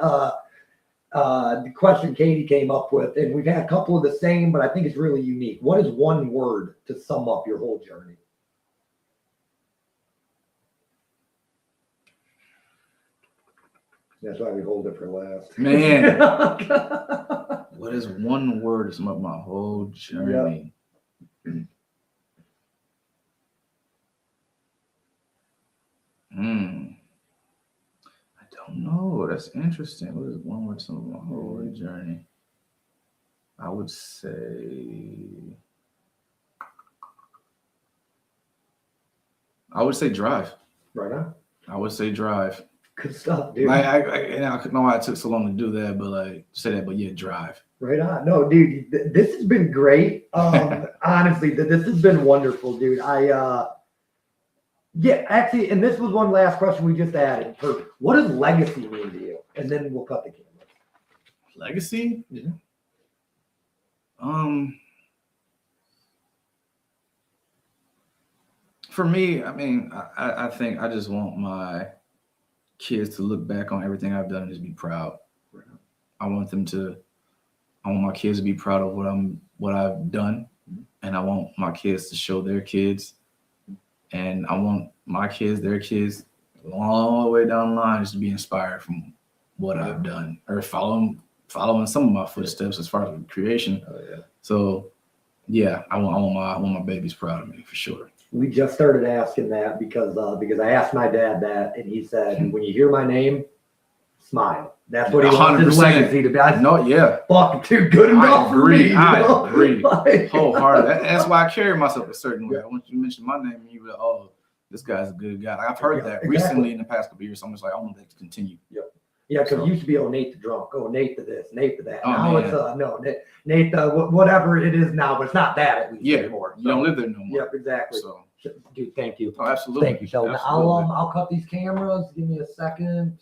question Katie came up with, and we've had a couple of the same, but I think it's really unique. What is one word to sum up your whole journey? That's why we hold it for last. Man, what is one word to sum up my whole journey? No, that's interesting. What is one word to sum up my whole journey? I would say drive. Right on. I would say drive. Good stuff, dude. Like I know why it took so long to do that, but like say that, but yeah, drive. Right on. No, dude, this has been great. Honestly, this has been wonderful, dude. Actually, and this was one last question we just added. What does legacy mean to you? And then we'll cut the camera. Legacy? Yeah. For me, I mean, I think I just want my kids to look back on everything I've done and just be proud. I want my kids to be proud of what I've done, and I want my kids to show their kids. And I want my kids, their kids, all the way down the line, just to be inspired from what I've done, or following some of my footsteps as far as creation. So, I want my babies proud of me for sure. We just started asking that because I asked my dad that, and he said, when you hear my name, smile. That's what he wants his legacy to be. Fuck, dude, good enough for me. I agree. Wholeheartedly. That's why I carry myself a certain way. I want you to mention my name, and you be like, oh, this guy's a good guy. Like, I've heard that recently in the past couple of years. So I'm just like, I want that to continue. Yeah, because it used to be, Nate the drunk, Nate to this, Nate to that. Now it's Nate whatever it is now, but it's not that at least anymore. You don't live there no more. Yep, exactly. So, dude, thank you. Oh, absolutely. Thank you, Sheldon. I'll cut these cameras. Give me a second.